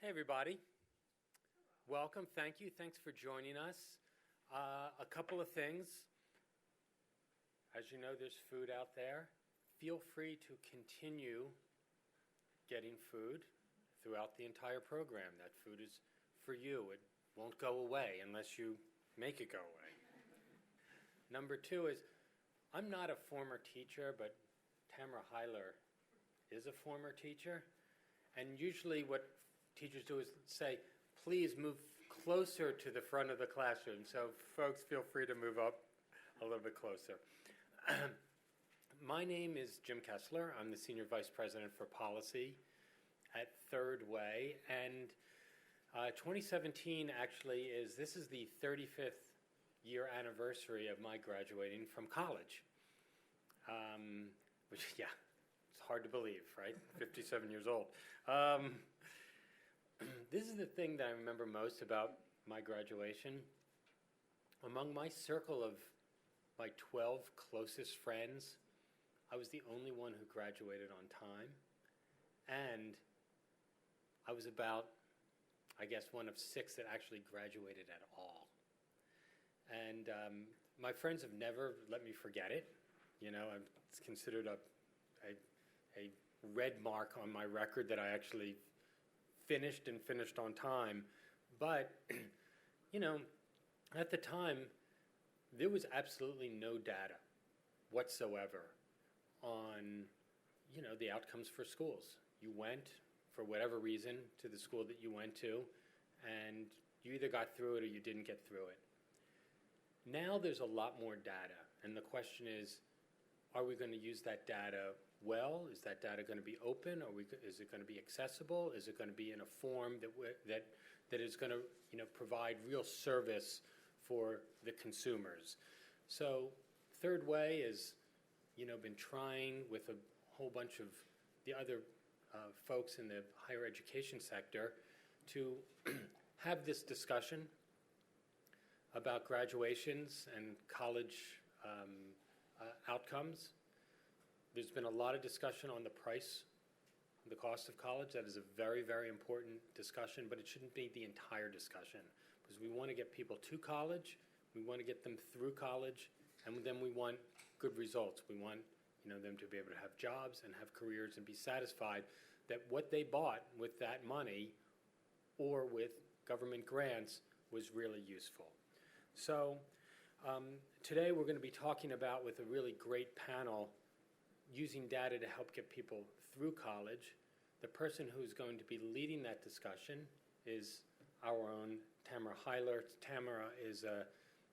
Hey everybody, welcome, thank you, thanks for joining us. A couple of things. As you know, there's food out there. Feel free to continue getting food throughout the entire program. That food is for you. It won't go away unless you make it go away. Number two is, I'm not a former teacher, but Tamara Heiler is a former teacher. And usually what teachers do is say, please move closer to the front of the classroom. So folks, feel free to move up a little bit closer. My name is Jim Kessler. I'm the Senior Vice President for Policy at Third Way. And 2017 actually this is the 35th year anniversary of my graduating from college. Which, yeah, it's hard to believe, right? 57 years old. This is the thing that I remember most about my graduation. Among my circle of my 12 closest friends, I was the only one who graduated on time. And I was about, I guess, one of 6 that actually graduated at all. And my friends have never let me forget it. You know, it's considered a red mark on my record that I actually finished on time. But, you know, at the time, there was absolutely no data whatsoever on, you know, the outcomes for schools. You went, for whatever reason, to the school that you went to, and you either got through it or you didn't get through it. Now there's a lot more data, and the question is, are we going to use that data well? Is that data going to be open? Is it going to be accessible? Is it going to be in a form that is going to, you know, provide real service for the consumers? So Third Way is, you know, been trying with a whole bunch of the other folks in the higher education sector to have this discussion about graduations and college outcomes. There's been a lot of discussion on the price, the cost of college. That is a very, very important discussion, but it shouldn't be the entire discussion, because we want to get people to college, we want to get them through college, and then we want good results. We want, you know, them to be able to have jobs and have careers and be satisfied that what they bought with that money or with government grants was really useful. So today we're going to be talking about, with a really great panel, using data to help get people through college. The person who's going to be leading that discussion is our own Tamara Heiler. Tamara is a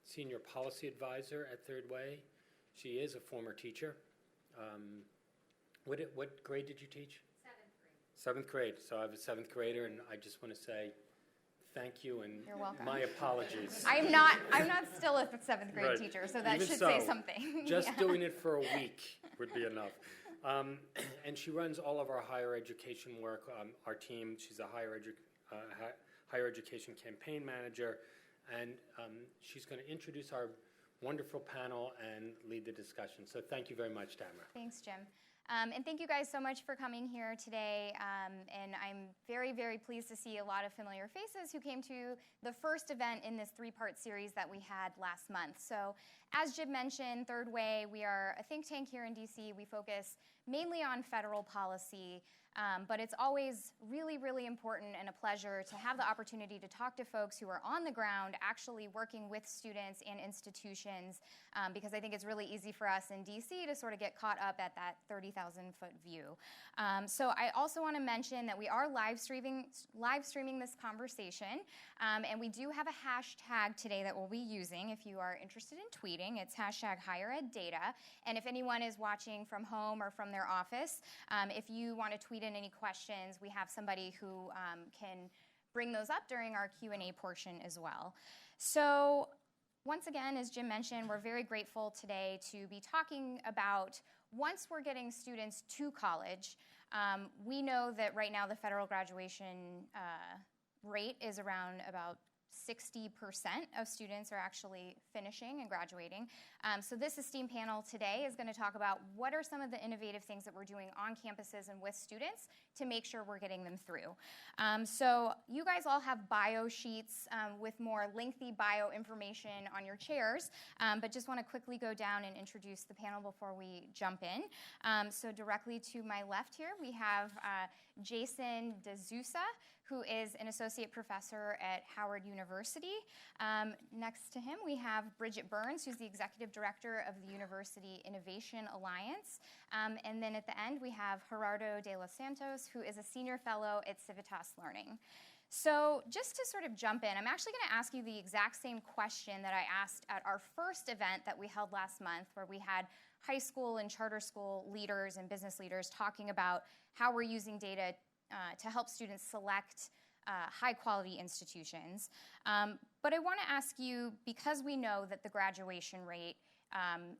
senior policy advisor at Third Way. She is a former teacher. What grade did you teach? 7th grade. 7th grade. So I have a 7th grader, and I just want to say thank you and You're welcome. My apologies. I'm not still a 7th grade Right. teacher, so that Even should so, say something. Just Yeah. doing it for a week would be enough. And she runs all of our higher education work. Our team, she's a higher education campaign manager, and she's going to introduce our wonderful panel and lead the discussion. So thank you very much, Tamara. Thanks, Jim. And thank you guys so much for coming here today. And I'm very, very pleased to see a lot of familiar faces who came to the first event in this 3-part series that we had last month. So as Jim mentioned, Third Way, we are a think tank here in DC. We focus mainly on federal policy. But it's always really, really important and a pleasure to have the opportunity to talk to folks who are on the ground actually working with students and institutions, because I think it's really easy for us in DC to sort of get caught up at that 30,000-foot view. So I also want to mention that we are live streaming this conversation, and we do have a hashtag today that we'll be using if you are interested in tweeting. It's #HigherEdData, and if anyone is watching from home or from their office, if you want to tweet in any questions, we have somebody who can bring those up during our Q&A portion as well. So once again, as Jim mentioned, we're very grateful today to be talking about, once we're getting students to college, we know that right now the federal graduation rate is around about 60% of students are actually finishing and graduating. So this esteemed panel today is going to talk about what are some of the innovative things that we're doing on campuses and with students to make sure we're getting them through. So you guys all have bio sheets with more lengthy bio information on your chairs, but just want to quickly go down and introduce the panel before we jump in. So directly to my left here, we have Jason D'Souza, who is an associate professor at Howard University. Next to him, we have Bridget Burns, who's the executive director of the University Innovation Alliance. And then at the end, we have Gerardo de los Santos, who is a senior fellow at Civitas Learning. So just to sort of jump in, I'm actually going to ask you the exact same question that I asked at our first event that we held last month, where we had high school and charter school leaders and business leaders talking about how we're using data to help students select high-quality institutions. But I want to ask you, because we know that the graduation rate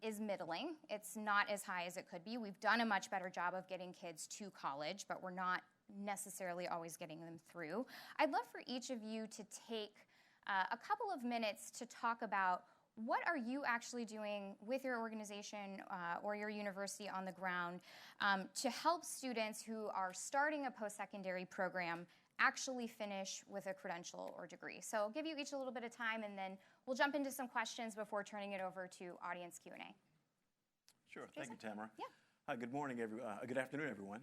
is middling, it's not as high as it could be. We've done a much better job of getting kids to college, but we're not necessarily always getting them through. I'd love for each of you to take a couple of minutes to talk about what are you actually doing with your organization or your university on the ground to help students who are starting a post-secondary program actually finish with a credential or degree. So I'll give you each a little bit of time, and then we'll jump into some questions before turning it over to audience Q&A. Sure. Jason? Thank you, Tamara. Yeah. Good morning, good afternoon, everyone.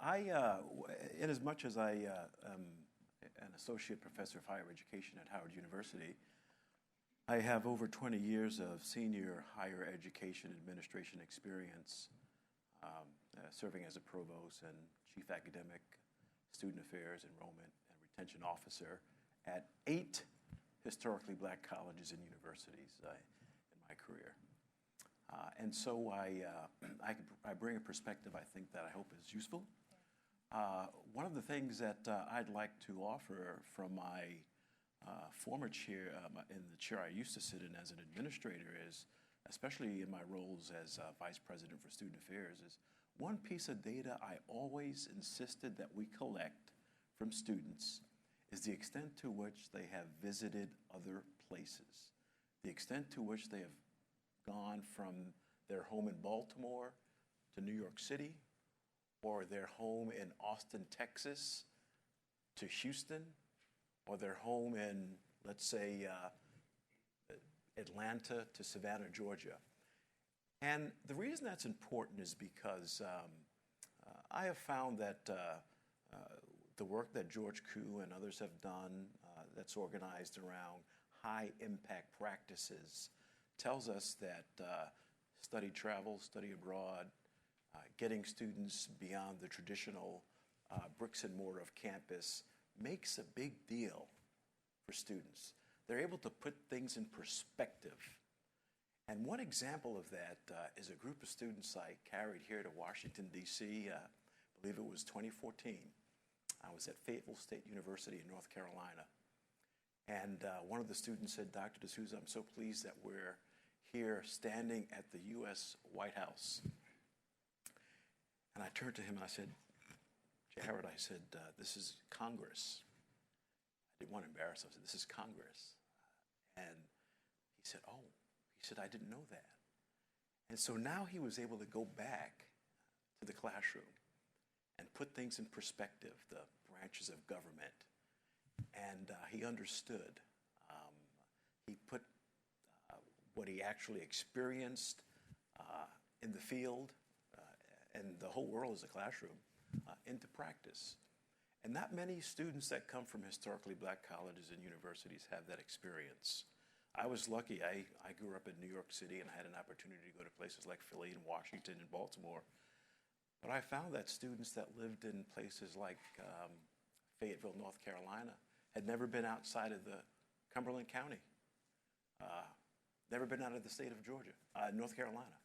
In as much as I am an associate professor of higher education at Howard University, I have over 20 years of senior higher education administration experience, serving as a provost and chief academic, student affairs, enrollment, and retention officer at 8 historically black colleges and universities in my career. And so I bring a perspective I think that I hope is useful. One of the things that I'd like to offer from my former chair, in the chair I used to sit in as an administrator, is, especially in my roles as vice president for student affairs, is one piece of data I always insisted that we collect from students is the extent to which they have visited other places, the extent to which they have gone from their home in Baltimore to New York City, or their home in Austin, Texas, to Houston, or their home in, let's say, Atlanta to Savannah, Georgia. And the reason that's important is because I have found that the work that George Koo and others have done that's organized around high impact practices tells us that study travel, study abroad, getting students beyond the traditional bricks and mortar of campus makes a big deal for students. They're able to put things in perspective. And one example of that is a group of students I carried here to Washington, D.C., I believe it was 2014. I was at Fayetteville State University in North Carolina. And one of the students said, "Dr. D'Souza, I'm so pleased that we're here standing at the U.S. White House." And I turned to him and I said, "Jared," I said, "this is Congress." I didn't want to embarrass him. I said, "This is Congress." And he said, "Oh," he said, "I didn't know that." And so now he was able to go back to the classroom and put things in perspective, the branches of government. And he understood. He put what he actually experienced in the field, and the whole world is a classroom, into practice. And not many students that come from historically black colleges and universities have that experience. I was lucky. I grew up in New York City and I had an opportunity to go to places like Philly and Washington and Baltimore. But I found that students that lived in places like Fayetteville, North Carolina, had never been outside of the Cumberland County, never been out of the state of Georgia, North Carolina.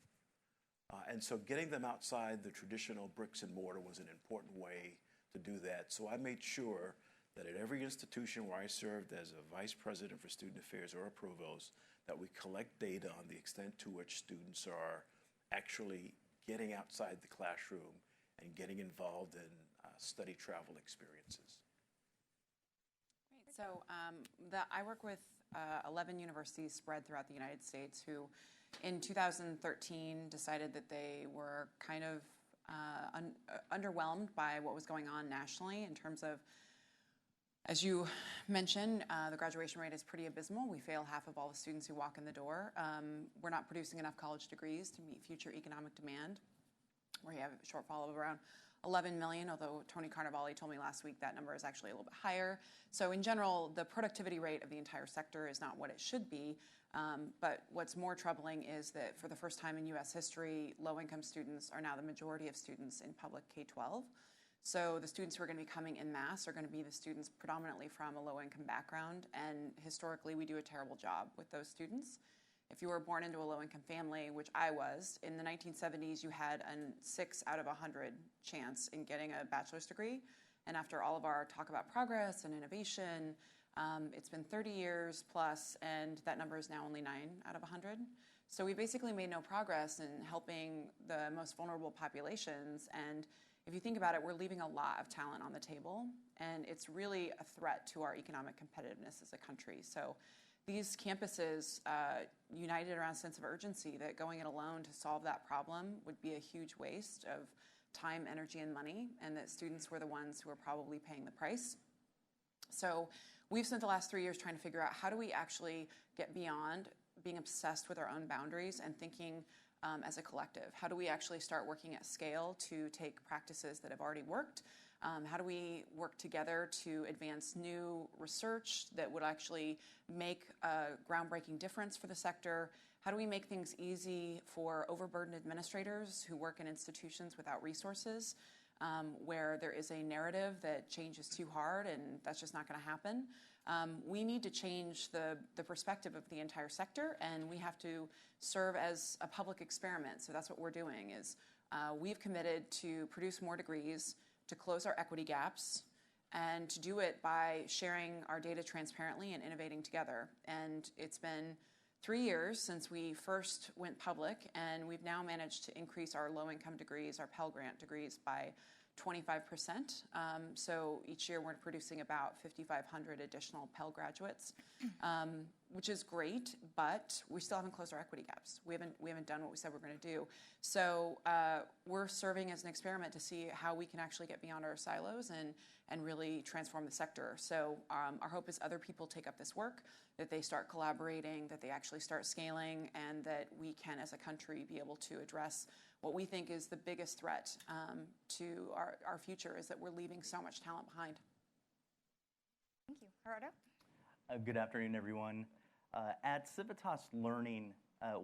And so getting them outside the traditional bricks and mortar was an important way to do that. So I made sure that at every institution where I served as a vice president for student affairs or a provost, that we collect data on the extent to which students are actually getting outside the classroom and getting involved in study travel experiences. So I work with 11 universities spread throughout the United States who in 2013 decided that they were kind of underwhelmed by what was going on nationally in terms of, as you mentioned, the graduation rate is pretty abysmal. We fail half of all the students who walk in the door. We're not producing enough college degrees to meet future economic demand. We have a shortfall of around 11 million, although Tony Carnevale told me last week that number is actually a little bit higher. So in general, the productivity rate of the entire sector is not what it should be. But what's more troubling is that for the first time in U.S. history, low-income students are now the majority of students in public K-12. So the students who are going to be coming en masse are going to be the students predominantly from a low-income background, and historically we do a terrible job with those students. If you were born into a low-income family, which I was, in the 1970s you had a 6 out of 100 chance in getting a bachelor's degree. And after all of our talk about progress and innovation, it's been 30 years plus, and that number is now only 9 out of 100. So we basically made no progress in helping the most vulnerable populations. And if you think about it, we're leaving a lot of talent on the table, and it's really a threat to our economic competitiveness as a country. So these campuses united around a sense of urgency that going it alone to solve that problem would be a huge waste of time, energy, and money, and that students were the ones who are probably paying the price. So we've spent the last 3 years trying to figure out how do we actually get beyond being obsessed with our own boundaries and thinking as a collective. How do we actually start working at scale to take practices that have already worked? How do we work together to advance new research that would actually make a groundbreaking difference for the sector? How do we make things easy for overburdened administrators who work in institutions without resources, where there is a narrative that change is too hard and that's just not going to happen? We need to change the perspective of the entire sector, and we have to serve as a public experiment. So that's what we're doing is we've committed to produce more degrees, to close our equity gaps, and to do it by sharing our data transparently and innovating together. And it's been 3 years since we first went public, and we've now managed to increase our low-income degrees, our Pell Grant degrees, by 25%. So each year we're producing about 5,500 additional Pell graduates, which is great, but we still haven't closed our equity gaps. We haven't done what we said we're going to do. So we're serving as an experiment to see how we can actually get beyond our silos and really transform the sector. So our hope is other people take up this work, that they start collaborating, that they actually start scaling, and that we can as a country be able to address what we think is the biggest threat to our future, is that we're leaving so much talent behind. Thank you. Gerardo? Good afternoon, everyone. At Civitas Learning,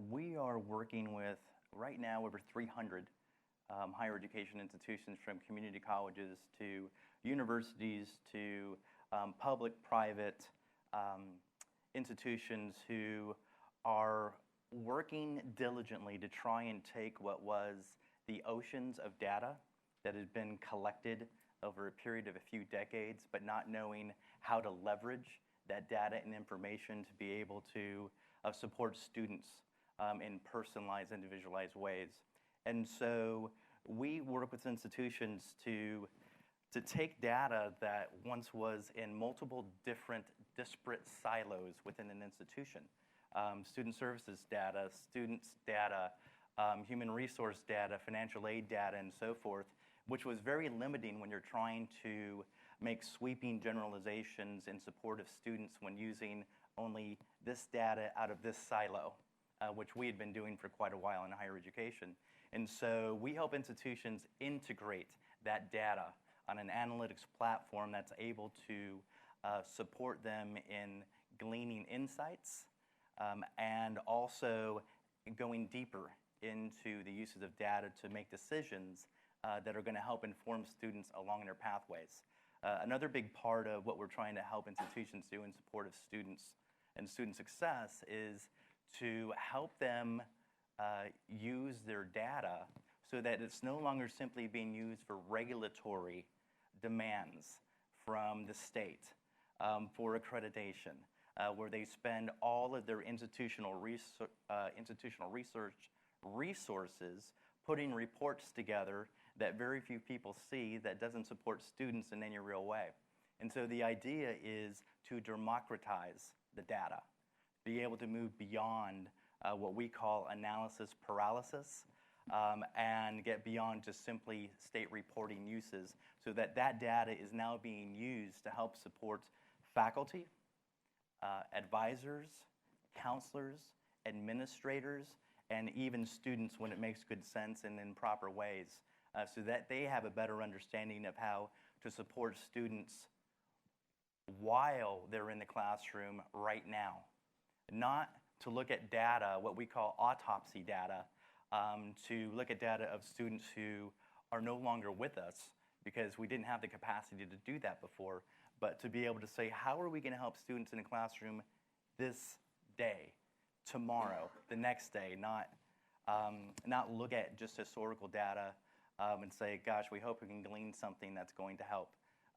we are working with, right now, over 300 higher education institutions, from community colleges to universities to public, private institutions who are working diligently to try and take what was the oceans of data that has been collected over a period of a few decades, but not knowing how to leverage that data and information to be able to support students in personalized, individualized ways. And so we work with institutions to take data that once was in multiple different disparate silos within an institution. Student services data, students data, human resource data, financial aid data, and so forth, which was very limiting when you're trying to make sweeping generalizations in support of students when using only this data out of this silo, which we had been doing for quite a while in higher education. And so we help institutions integrate that data on an analytics platform that's able to support them in gleaning insights, and also going deeper into the uses of data to make decisions that are going to help inform students along their pathways. Another big part of what we're trying to help institutions do in support of students and student success is to help them use their data so that it's no longer simply being used for regulatory demands from the state for accreditation, where they spend all of their institutional research resources putting reports together that very few people see, that doesn't support students in any real way. And so the idea is to democratize the data, be able to move beyond what we call analysis paralysis, and get beyond just simply state reporting uses, so that that data is now being used to help support faculty, advisors, counselors, administrators, and even students when it makes good sense and in proper ways, so that they have a better understanding of how to support students while they're in the classroom right now. Not to look at data, what we call autopsy data, to look at data of students who are no longer with us because we didn't have the capacity to do that before, but to be able to say, how are we going to help students in the classroom this day, tomorrow, the next day, not look at just historical data and say, gosh, we hope we can glean something that's going to help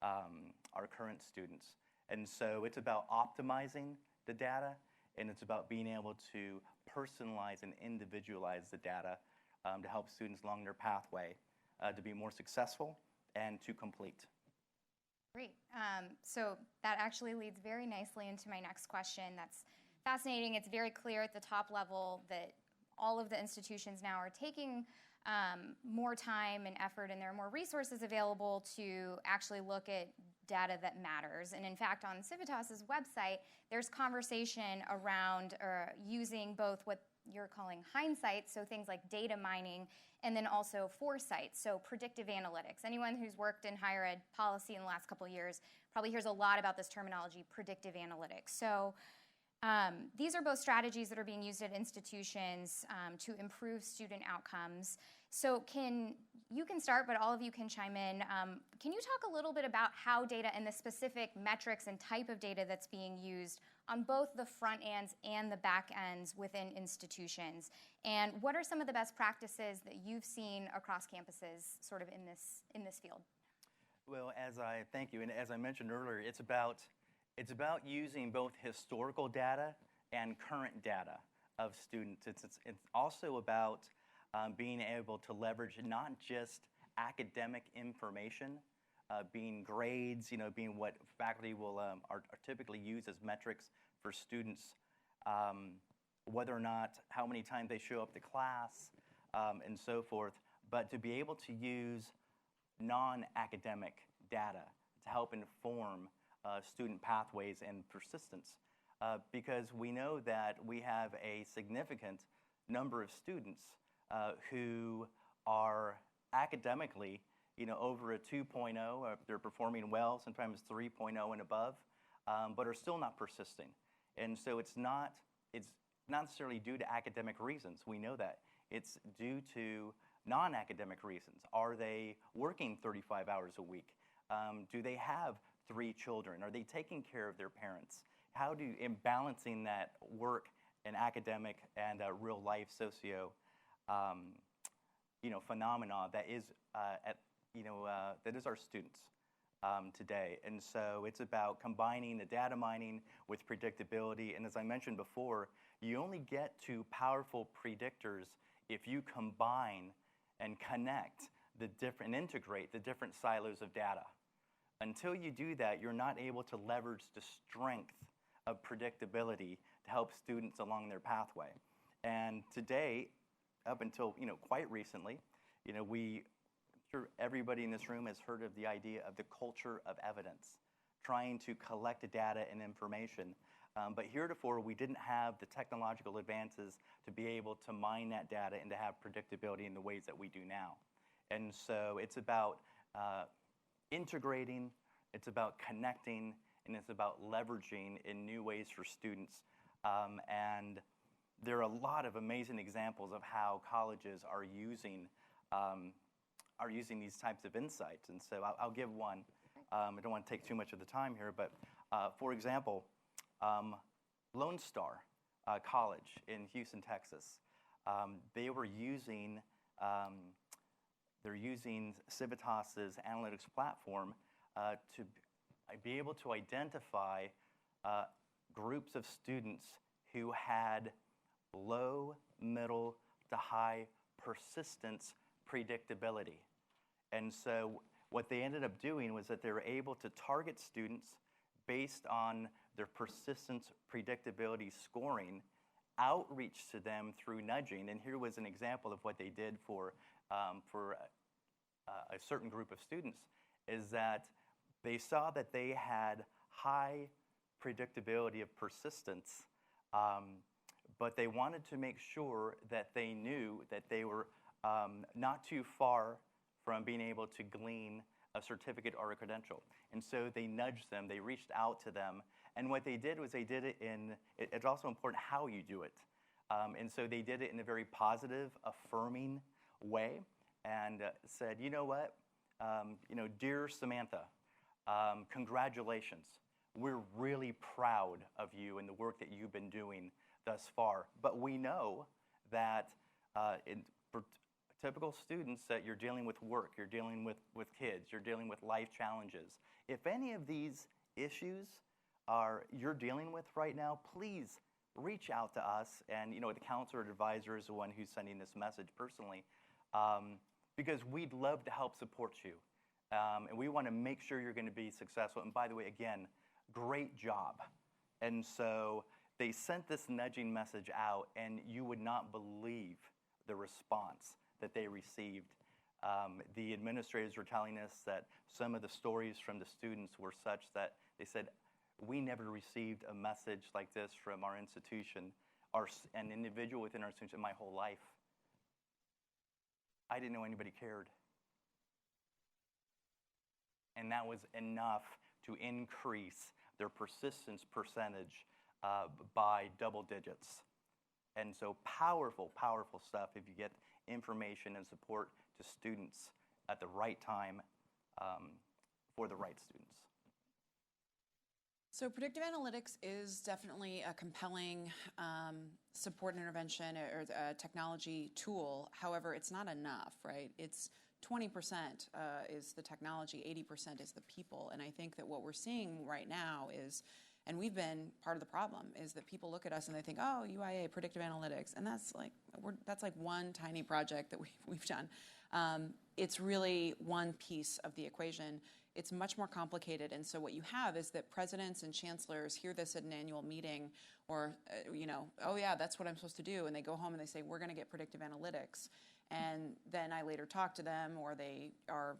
our current students. And so it's about optimizing the data, and it's about being able to personalize and individualize the data to help students along their pathway to be more successful and to complete. Great. So that actually leads very nicely into my next question. That's fascinating. It's very clear at the top level that all of the institutions now are taking more time and effort, and there are more resources available to actually look at data that matters. And in fact, on Civitas's website, there's conversation around using both what you're calling hindsight, so things like data mining, and then also foresight, so predictive analytics. Anyone who's worked in higher ed policy in the last couple of years probably hears a lot about this terminology, predictive analytics. So these are both strategies that are being used at institutions to improve student outcomes. So you can start, but all of you can chime in. Can you talk a little bit about how data and the specific metrics and type of data that's being used on both the front ends and the back ends within institutions? And what are some of the best practices that you've seen across campuses sort of in this field? Well, thank you. And as I mentioned earlier, it's about using both historical data and current data of students. It's also about being able to leverage not just academic information, being grades, being what faculty will are typically used as metrics for students, whether or not how many times they show up to class, and so forth, but to be able to use non-academic data to help inform student pathways and persistence, because we know that we have a significant number of students who are academically, over a 2.0, or they're performing well, sometimes 3.0 and above, but are still not persisting. And so it's not necessarily due to academic reasons. We know that. It's due to non-academic reasons. Are they working 35 hours a week? Do they have 3 children? Are they taking care of their parents? In balancing that work and academic and real life socio phenomena that is that is our students today. And so it's about combining the data mining with predictability. And as I mentioned before, you only get to powerful predictors if you combine and connect and integrate the different silos of data. Until you do that, you're not able to leverage the strength of predictability to help students along their pathway. And today, up until quite recently, I'm sure everybody in this room has heard of the idea of the culture of evidence, trying to collect the data and information. But heretofore, we didn't have the technological advances to be able to mine that data and to have predictability in the ways that we do now. And so it's about integrating, it's about connecting, and it's about leveraging in new ways for students. And there are a lot of amazing examples of how colleges are using these types of insights. And so I'll give one. I don't want to take too much of the time here, but for example, Lone Star College in Houston, Texas, they're using Civitas's analytics platform to be able to identify groups of students who had low, middle to high persistence predictability. And so what they ended up doing was that they were able to target students based on their persistence predictability scoring, outreach to them through nudging. And here was an example of what they did for a certain group of students, is that they saw that they had high predictability of persistence, but they wanted to make sure that they knew that they were not too far from being able to glean a certificate or a credential. And so they nudged them, they reached out to them, and what they did was they did it it's also important how you do it. And so they did it in a very positive, affirming way, and said, you know what, dear Samantha, congratulations. We're really proud of you and the work that you've been doing thus far. But we know that for typical students that you're dealing with work, you're dealing with kids, you're dealing with life challenges. If any of these issues you're dealing with right now, please reach out to us. And the counselor or advisor is the one who's sending this message personally, because we'd love to help support you. And we want to make sure you're going to be successful. And by the way, again, great job. And so they sent this nudging message out, and you would not believe the response that they received. The administrators were telling us that some of the stories from the students were such that they said, we never received a message like this from our institution, or an individual within our institution, my whole life. I didn't know anybody cared. And that was enough to increase their persistence percentage by double digits. And so powerful, powerful stuff if you get information and support to students at the right time for the right students. So predictive analytics is definitely a compelling support and intervention or technology tool. However, it's not enough, right? It's 20% is the technology, 80% is the people. And I think that what we're seeing right now is, and we've been part of the problem, is that people look at us and they think, oh, UIA, predictive analytics, and that's like one tiny project that we've done. It's really one piece of the equation. It's much more complicated, and so what you have is that presidents and chancellors hear this at an annual meeting, or oh yeah, that's what I'm supposed to do, and they go home and they say, we're going to get predictive analytics. And then I later talk to them, or they are,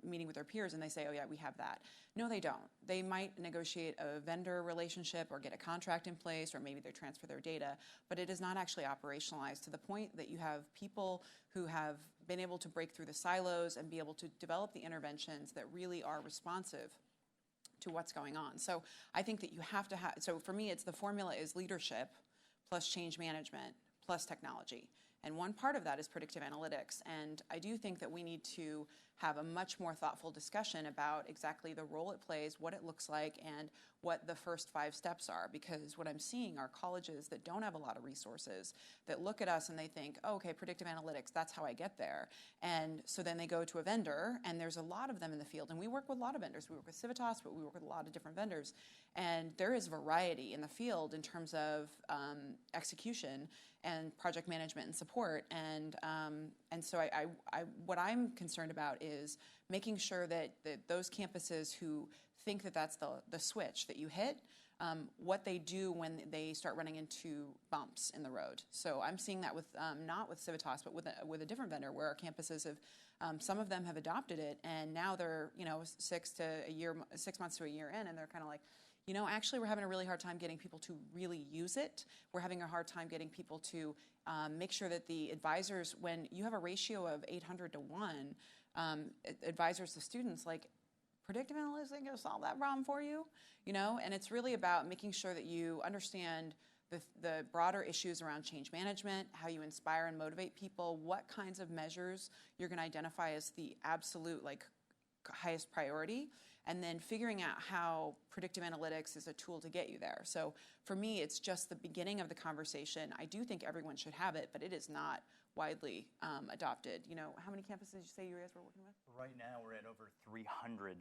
meeting with their peers, and they say, oh yeah, we have that. No, they don't. They might negotiate a vendor relationship or get a contract in place, or maybe they transfer their data, but it is not actually operationalized to the point that you have people who have been able to break through the silos and be able to develop the interventions that really are responsive to what's going on. So I think that you have to have, so for me, the formula is leadership plus change management plus technology. And one part of that is predictive analytics. And I do think that we need to have a much more thoughtful discussion about exactly the role it plays, what it looks like, and what the first 5 steps are. Because what I'm seeing are colleges that don't have a lot of resources that look at us and they think, oh, okay, predictive analytics, that's how I get there. And so then they go to a vendor, and there's a lot of them in the field. And we work with a lot of vendors. We work with Civitas, but we work with a lot of different vendors. And there is variety in the field in terms of execution and project management and support. And so what I'm concerned about is making sure that those campuses who think that that's the switch that you hit, what they do when they start running into bumps in the road. So I'm seeing that with not with Civitas, but with a different vendor, where our campuses have, some of them have adopted it, and now they're 6 months to a year in, and they're kind of like, actually we're having a really hard time getting people to really use it. We're having a hard time getting people to make sure that the advisors, when you have a ratio of 800 to 1, advisors to students, like, predictive analytics ain't going to solve that problem for you, and it's really about making sure that you understand the broader issues around change management, how you inspire and motivate people, what kinds of measures you're going to identify as the absolute, highest priority, and then figuring out how predictive analytics is a tool to get you there. So for me, it's just the beginning of the conversation. I do think everyone should have it, but it is not widely adopted. How many campuses did you say you guys were working with? Right now, we're at over 300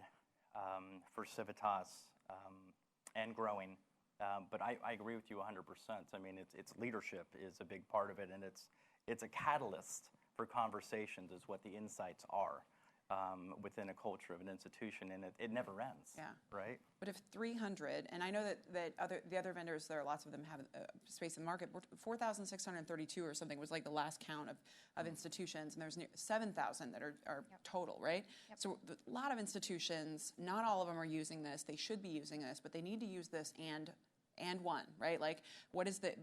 for Civitas and growing. But I agree with you 100%. I mean, it's leadership is a big part of it, and it's a catalyst for conversations is what the insights are. within a culture of an institution, and it never ends. Yeah. Right. But if 300, and I know that the other vendors, there are lots of them have space in the market. 4,632 or something was like the last count of institutions, and there's 7,000 that are total, right? Yep. So a lot of institutions, not all of them are using this. They should be using this, but they need to use this and one, right? Like,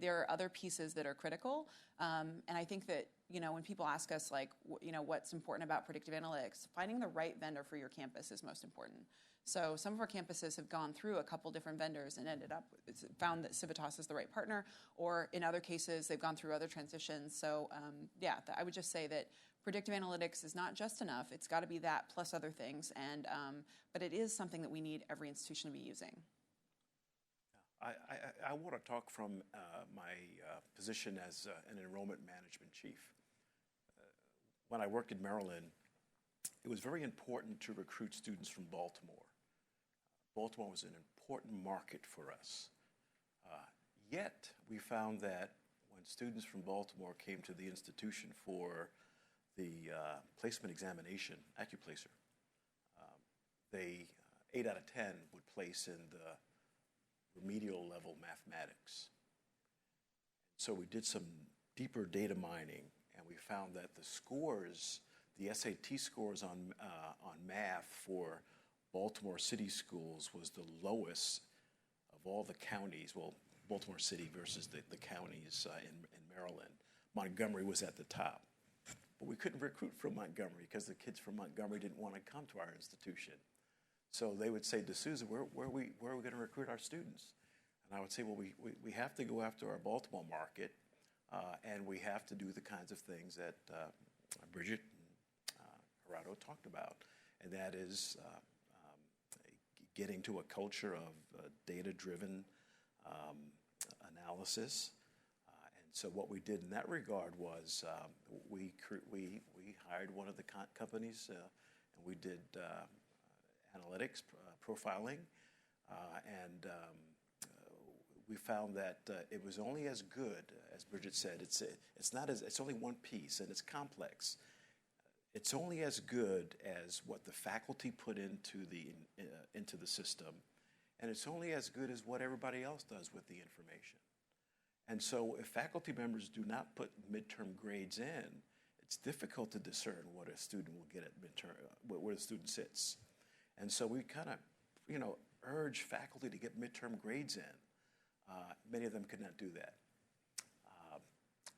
there are other pieces that are critical. And I think that, when people ask us, like, what's important about predictive analytics, finding the right vendor for your campus is most important. So some of our campuses have gone through a couple different vendors and found that Civitas is the right partner, or in other cases, they've gone through other transitions. So, I would just say that predictive analytics is not just enough. It's got to be that plus other things. And but it is something that we need every institution to be using. I want to talk from my position as an enrollment management chief. When I worked in Maryland, it was very important to recruit students from Baltimore. Baltimore was an important market for us. Yet, we found that when students from Baltimore came to the institution for the placement examination, AccuPlacer, they, 8 out of 10 would place in the remedial level mathematics. So we did some deeper data mining, and we found that the scores, the SAT scores on math for Baltimore City schools was the lowest of all the counties. Well, Baltimore City versus the counties in Maryland. Montgomery was at the top. But we couldn't recruit from Montgomery because the kids from Montgomery didn't want to come to our institution. So they would say, D'Souza, where are we going to recruit our students? And I would say, well, we have to go after our Baltimore market, and we have to do the kinds of things that Bridget and Gerardo talked about, and that is getting to a culture of data-driven analysis. And so what we did in that regard was we hired one of the companies, and we did analytics, profiling, and we found that it was only as good, as Bridget said. It's only one piece, and it's complex. It's only as good as what the faculty put into the system, and it's only as good as what everybody else does with the information. And so, if faculty members do not put midterm grades in, it's difficult to discern what a student will get at midterm, where the student sits. And so we kind of, urge faculty to get midterm grades in. Many of them could not do that.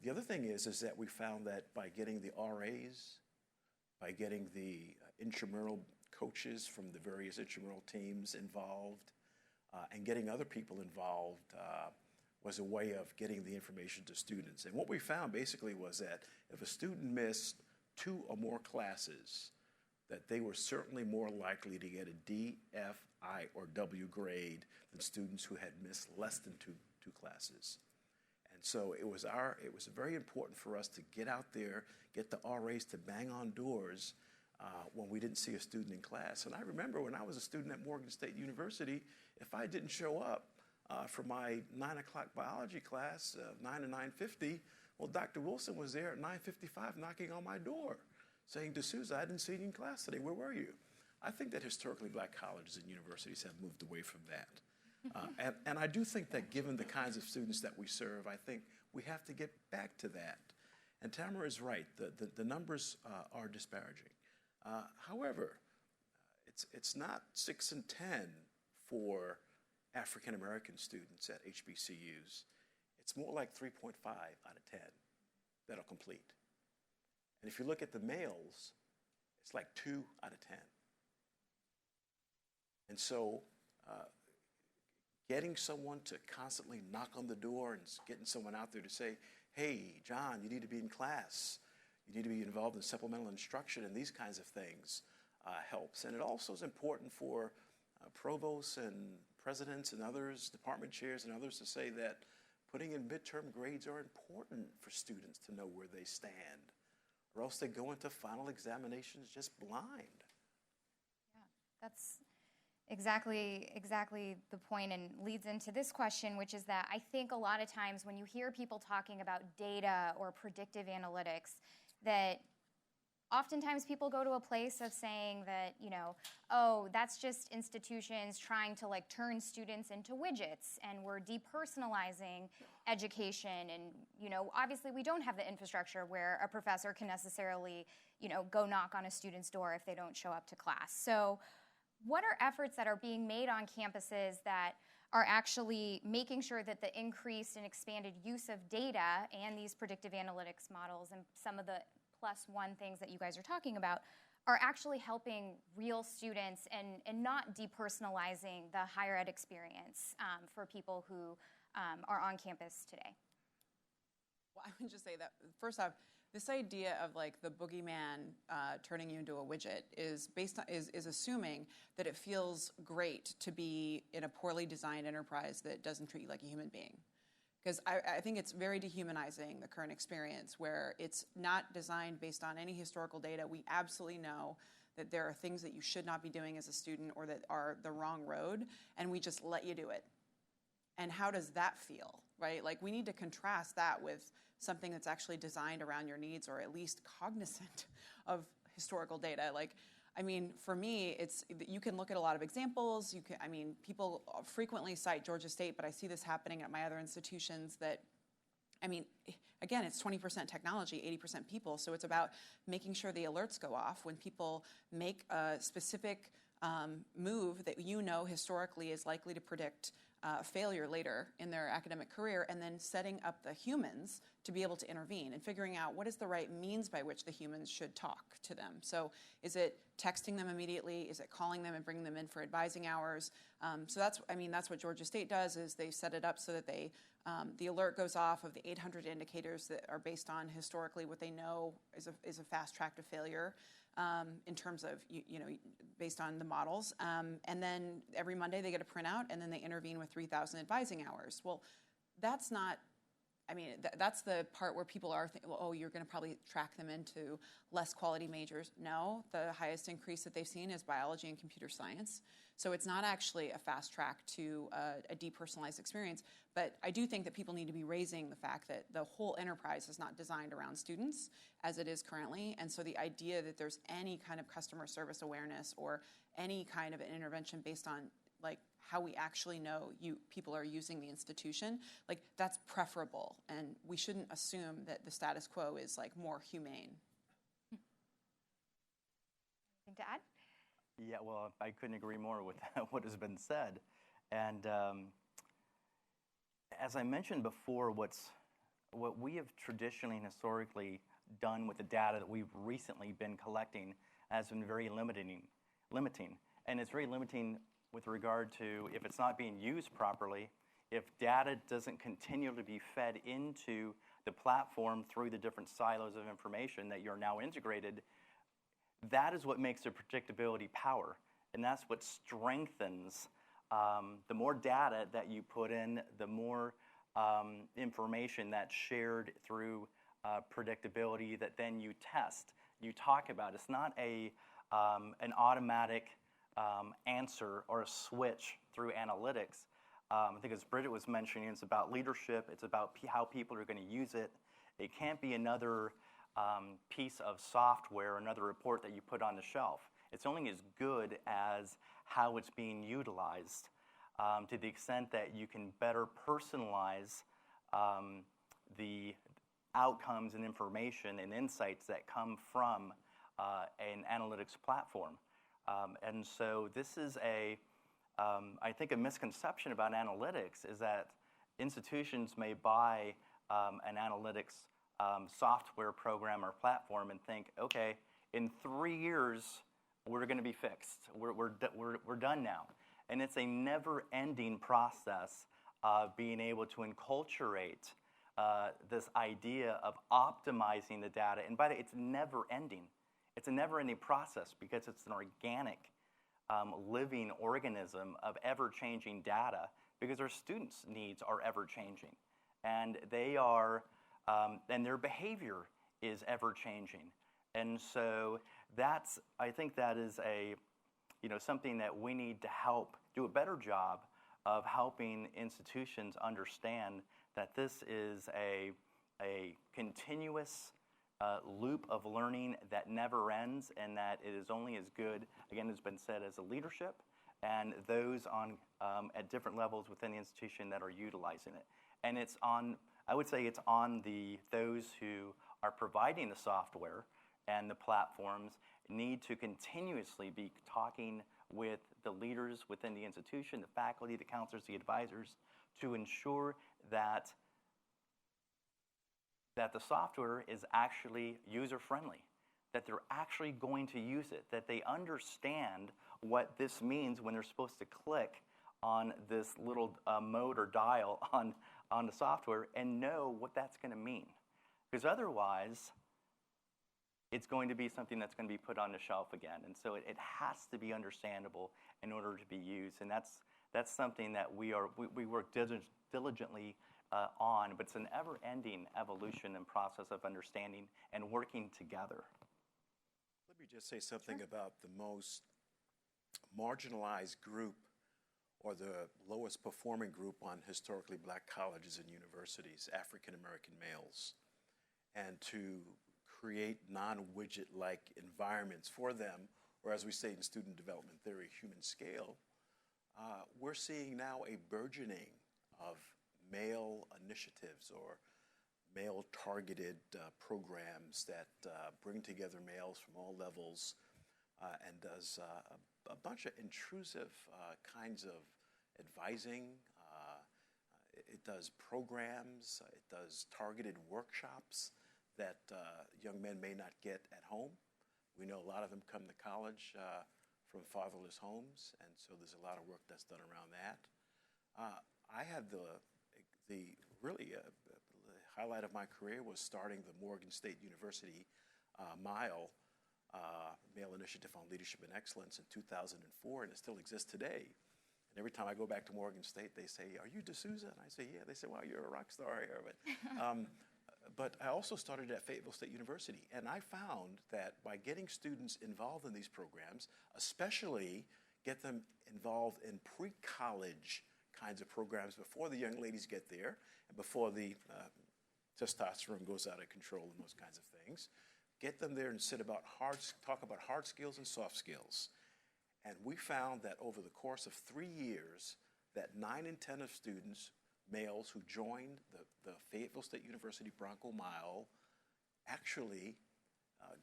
The other thing is that we found that by getting the RAs, by getting the intramural coaches from the various intramural teams involved, and getting other people involved was a way of getting the information to students. And what we found basically was that if a student missed 2 or more classes, that they were certainly more likely to get a D, F, I, or W grade than students who had missed less than two classes. And so it was very important for us to get out there, get the RAs to bang on doors when we didn't see a student in class. And I remember when I was a student at Morgan State University, if I didn't show up for my 9 o'clock biology class, 9 to 9:50, well, Dr. Wilson was there at 9:55 knocking on my door, saying, D'Souza, I didn't see you in class today. Where were you? I think that historically black colleges and universities have moved away from that. And I do think that given the kinds of students that we serve, I think we have to get back to that. And Tamara is right. The numbers are disparaging. However, it's not 6 and 10 for African American students at HBCUs. It's more like 3.5 out of 10 that'll complete. And if you look at the males, it's like 2 out of 10. And so getting someone to constantly knock on the door and getting someone out there to say, hey, John, you need to be in class. You need to be involved in supplemental instruction and these kinds of things helps. And it also is important for provosts and presidents and others, department chairs and others to say that putting in midterm grades are important for students to know where they stand, or else they go into final examinations just blind. Yeah, that's exactly the point, and leads into this question, which is that I think a lot of times when you hear people talking about data or predictive analytics, that oftentimes people go to a place of saying that, oh, that's just institutions trying to like turn students into widgets, and we're depersonalizing education. And, obviously we don't have the infrastructure where a professor can necessarily, go knock on a student's door if they don't show up to class. So what are efforts that are being made on campuses that are actually making sure that the increased and expanded use of data and these predictive analytics models and some of the +1 things that you guys are talking about are actually helping real students and not depersonalizing the higher ed experience for people who are on campus today? Well, I would just say that, first off, this idea of like the boogeyman turning you into a widget is assuming that it feels great to be in a poorly designed enterprise that doesn't treat you like a human being. Because I think it's very dehumanizing, the current experience, where it's not designed based on any historical data. We absolutely know that there are things that you should not be doing as a student or that are the wrong road, and we just let you do it. And how does that feel, right? Like, we need to contrast that with something that's actually designed around your needs, or at least cognizant of historical data. Like, I mean, for me, you can look at a lot of examples. People frequently cite Georgia State, but I see this happening at my other institutions that, again, it's 20% technology, 80% people. So it's about making sure the alerts go off when people make a specific move that historically is likely to predict failure later in their academic career, and then setting up the humans to be able to intervene and figuring out what is the right means by which the humans should talk to them. So is it texting them immediately? Is it calling them and bringing them in for advising hours? So that's what Georgia State does, is they set it up so that the alert goes off of the 800 indicators that are based on historically what they know is a fast track to failure. In terms of, based on the models. And then every Monday they get a printout, and then they intervene with 3,000 advising hours. Well, that's not, that's the part where people are thinking, well, oh, you're going to probably track them into less quality majors. No, the highest increase that they've seen is biology and computer science. So it's not actually a fast track to a depersonalized experience. But I do think that people need to be raising the fact that the whole enterprise is not designed around students as it is currently. And so the idea that there's any kind of customer service awareness or any kind of an intervention based on like how we actually know people are using the institution, like that's preferable. And we shouldn't assume that the status quo is like more humane. Anything to add? Yeah, well, I couldn't agree more with what has been said. And as I mentioned before, what we have traditionally and historically done with the data that we've recently been collecting has been very limiting. And it's very limiting with regard to if it's not being used properly, if data doesn't continue to be fed into the platform through the different silos of information that you're now integrated. That is what makes the predictability power, and that's what strengthens. The more data that you put in, the more information that's shared through predictability that then you test, you talk about. It's not an automatic answer or a switch through analytics. I think as Bridget was mentioning, it's about leadership. It's about how people are going to use it. It can't be another piece of software, another report that you put on the shelf. It's only as good as how it's being utilized, to the extent that you can better personalize the outcomes and information and insights that come from an analytics platform. And so this is I think a misconception about analytics is that institutions may buy an analytics software program or platform and think, okay, in 3 years, we're going to be fixed. We're done now. And it's a never-ending process of being able to enculturate this idea of optimizing the data. And by the way, it's never-ending. It's a never-ending process because it's an organic, living organism of ever-changing data, because our students' needs are ever-changing. And they are... and their behavior is ever-changing. And so I think that is something that we need to help do a better job of helping institutions understand that this is a continuous loop of learning that never ends, and that it is only as good, again, has been said, as the leadership and those on at different levels within the institution that are utilizing it. And it's on, I would say, it's on those who are providing the software and the platforms need to continuously be talking with the leaders within the institution, the faculty, the counselors, the advisors, to ensure that the software is actually user-friendly, that they're actually going to use it, that they understand what this means when they're supposed to click on this little mode or dial on the software and know what that's going to mean. Because otherwise, it's going to be something that's going to be put on the shelf again. And so it has to be understandable in order to be used. And that's something that we work diligently on, but it's an ever-ending evolution and process of understanding and working together. Let me just say something about the most marginalized group or the lowest performing group on historically black colleges and universities, African American males, and to create non-widget-like environments for them, or as we say in student development theory, human scale. We're seeing now a burgeoning of male initiatives or male-targeted programs that bring together males from all levels and does a bunch of intrusive kinds of advising. It does programs. It does targeted workshops that young men may not get at home. We know a lot of them come to college from fatherless homes, and so there's a lot of work that's done around that. I had the highlight of my career was starting the Morgan State University Mile Initiative on Leadership and Excellence in 2004, and it still exists today. And every time I go back to Morgan State, they say, "Are you D'Souza?" And I say, "Yeah." They say, "Wow, you're a rock star here." But I also started at Fayetteville State University, and I found that by getting students involved in these programs, especially get them involved in pre-college kinds of programs before the young ladies get there and before the testosterone goes out of control and those kinds of things, get them there and talk about hard skills and soft skills. And we found that over the course of 3 years, that 9 in 10 of students, males who joined the Fayetteville State University Bronco Mile actually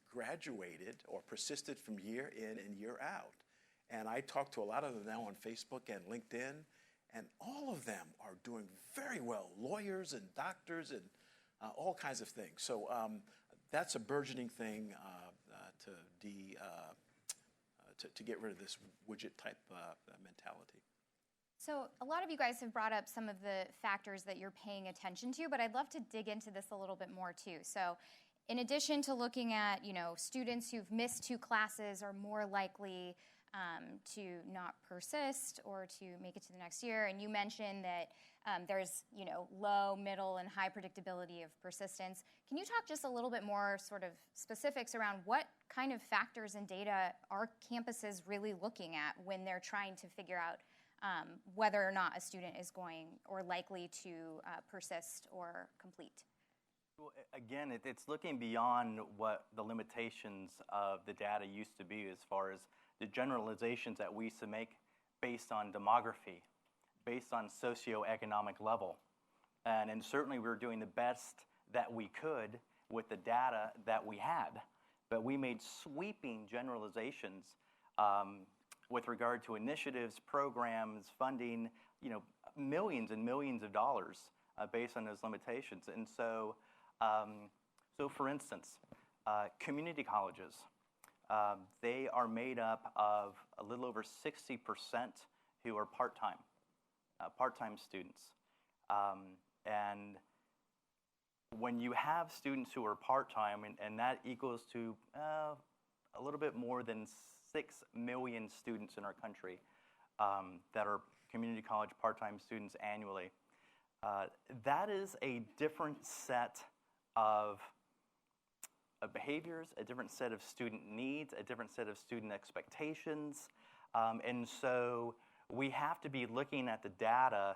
graduated or persisted from year in and year out. And I talk to a lot of them now on Facebook and LinkedIn, and all of them are doing very well, lawyers and doctors and all kinds of things. So that's a burgeoning thing to get rid of this widget-type mentality. So a lot of you guys have brought up some of the factors that you're paying attention to, but I'd love to dig into this a little bit more too. So in addition to looking at, students who've missed 2 classes are more likely to not persist or to make it to the next year, and you mentioned that there's, low, middle, and high predictability of persistence. Can you talk just a little bit more sort of specifics around what kind of factors and data are campuses really looking at when they're trying to figure out whether or not a student is going or likely to persist or complete? Well, again, it's looking beyond what the limitations of the data used to be as far as the generalizations that we used to make based on demography, based on socioeconomic level. And certainly we were doing the best that we could with the data that we had. But we made sweeping generalizations with regard to initiatives, programs, funding, millions and millions of dollars based on those limitations. And so for instance, community colleges, they are made up of a little over 60% who are part-time students. And when you have students who are part-time, and that equals to a little bit more than 6 million students in our country that are community college part-time students annually, that is a different set of behaviors, a different set of student needs, a different set of student expectations. And so we have to be looking at the data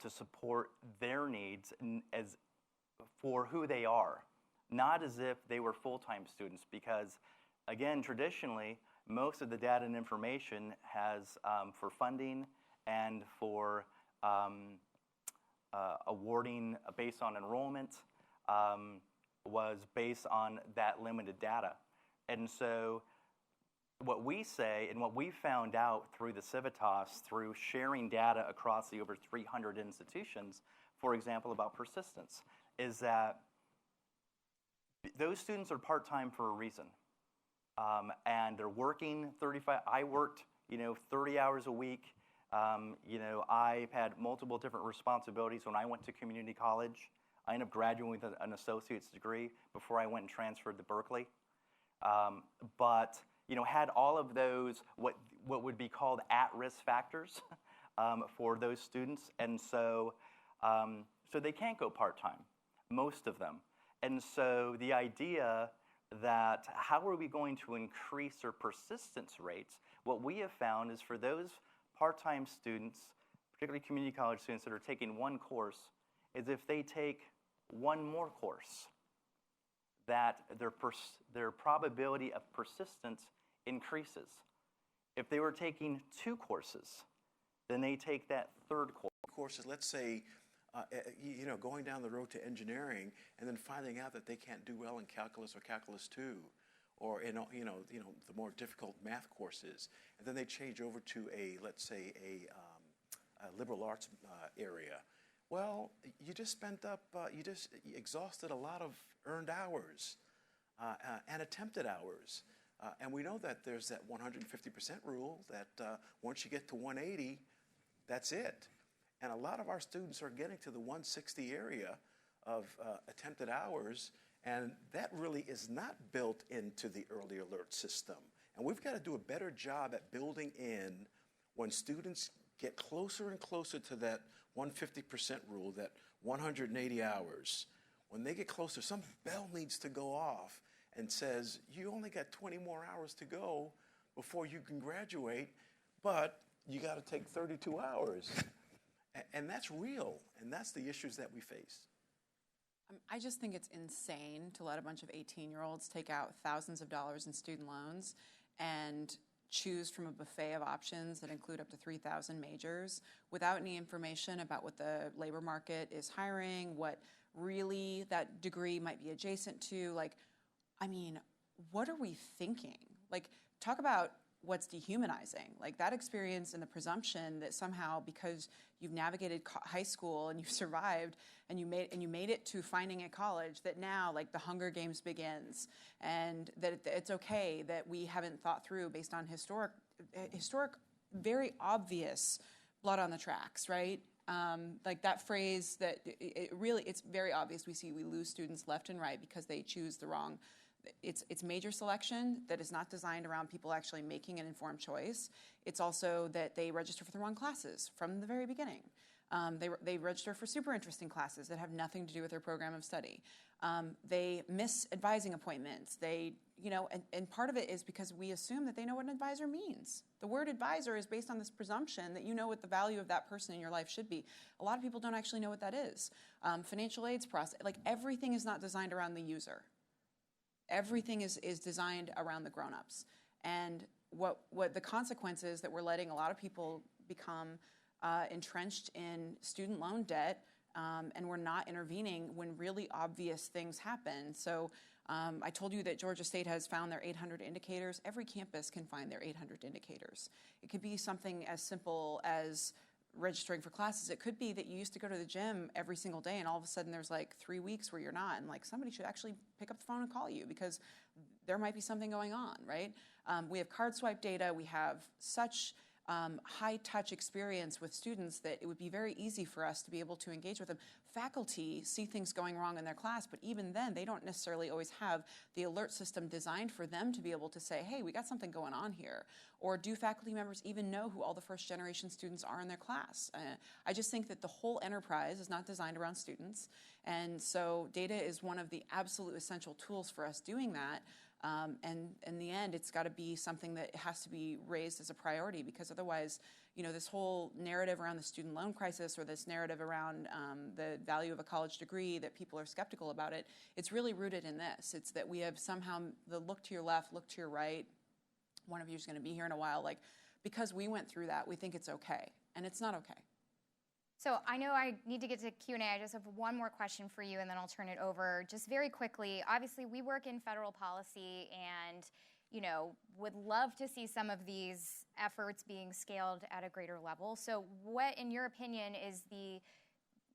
to support their needs as for who they are. not as if they were full-time students, because, again, traditionally, most of the data and information has, for funding and for awarding based on enrollment, was based on that limited data. And so what we say, and what we found out through the Civitas, through sharing data across the over 300 institutions, for example, about persistence, is that those students are part-time for a reason. And they're working 35, I worked, 30 hours a week. I had multiple different responsibilities when I went to community college. I ended up graduating with an associate's degree before I went and transferred to Berkeley. But had all of those, what would be called at-risk factors for those students. And so, so they can't go part-time, most of them. And so the idea that how are we going to increase their persistence rates, what we have found is for those part-time students, particularly community college students that are taking one course, is if they take one more course, that their probability of persistence increases. If they were taking 2 courses, then they take that third course. Courses, let's say, going down the road to engineering and then finding out that they can't do well in calculus or calculus 2, or in the more difficult math courses, and then they change over to let's say a liberal arts area. Well, you just exhausted a lot of earned hours and attempted hours. And we know that there's that 150% rule that once you get to 180, that's it. And a lot of our students are getting to the 160 area of attempted hours, and that really is not built into the early alert system. And we've got to do a better job at building in when students get closer and closer to that 150% rule, that 180 hours. When they get closer, some bell needs to go off and says, you only got 20 more hours to go before you can graduate, but you got to take 32 hours. And that's real, and that's the issues that we face. I just think it's insane to let a bunch of 18-year-olds take out thousands of dollars in student loans and choose from a buffet of options that include up to 3,000 majors without any information about what the labor market is hiring, what really that degree might be adjacent to. What are we thinking? Talk about what's dehumanizing. That experience and the presumption that somehow because you've navigated high school and you've survived and you made it to finding a college, that now the Hunger Games begins, and that it's okay that we haven't thought through based on historic, very obvious blood on the tracks, right? That phrase that it's very obvious. We lose students left and right because they choose the wrong. It's major selection that is not designed around people actually making an informed choice. It's also that they register for the wrong classes from the very beginning. They register for super interesting classes that have nothing to do with their program of study. They miss advising appointments. And part of it is because we assume that they know what an advisor means. The word advisor is based on this presumption that you know what the value of that person in your life should be. A lot of people don't actually know what that is. Financial aids process, everything is not designed around the user. Everything is designed around the grown-ups. And what the consequence is that we're letting a lot of people become entrenched in student loan debt, and we're not intervening when really obvious things happen. So I told you that Georgia State has found their 800 indicators. Every campus can find their 800 indicators. It could be something as simple as registering for classes. It could be that you used to go to the gym every single day and all of a sudden there's 3 weeks where you're not, and somebody should actually pick up the phone and call you because there might be something going on, right? We have card swipe data. We have such high-touch experience with students that it would be very easy for us to be able to engage with them. Faculty see things going wrong in their class, but even then, they don't necessarily always have the alert system designed for them to be able to say, hey, we got something going on here. Or do faculty members even know who all the first-generation students are in their class? I just think that the whole enterprise is not designed around students, and so data is one of the absolute essential tools for us doing that. And in the end, it's got to be something that has to be raised as a priority, because otherwise, this whole narrative around the student loan crisis, or this narrative around the value of a college degree, that people are skeptical about it, it's really rooted in this. It's that we have somehow the look to your left, look to your right. One of you is going to be here in a while. Because we went through that, we think it's okay. And it's not okay. So I know I need to get to Q&A. I just have one more question for you, and then I'll turn it over. Just very quickly, obviously we work in federal policy and, would love to see some of these efforts being scaled at a greater level. So what, in your opinion, is the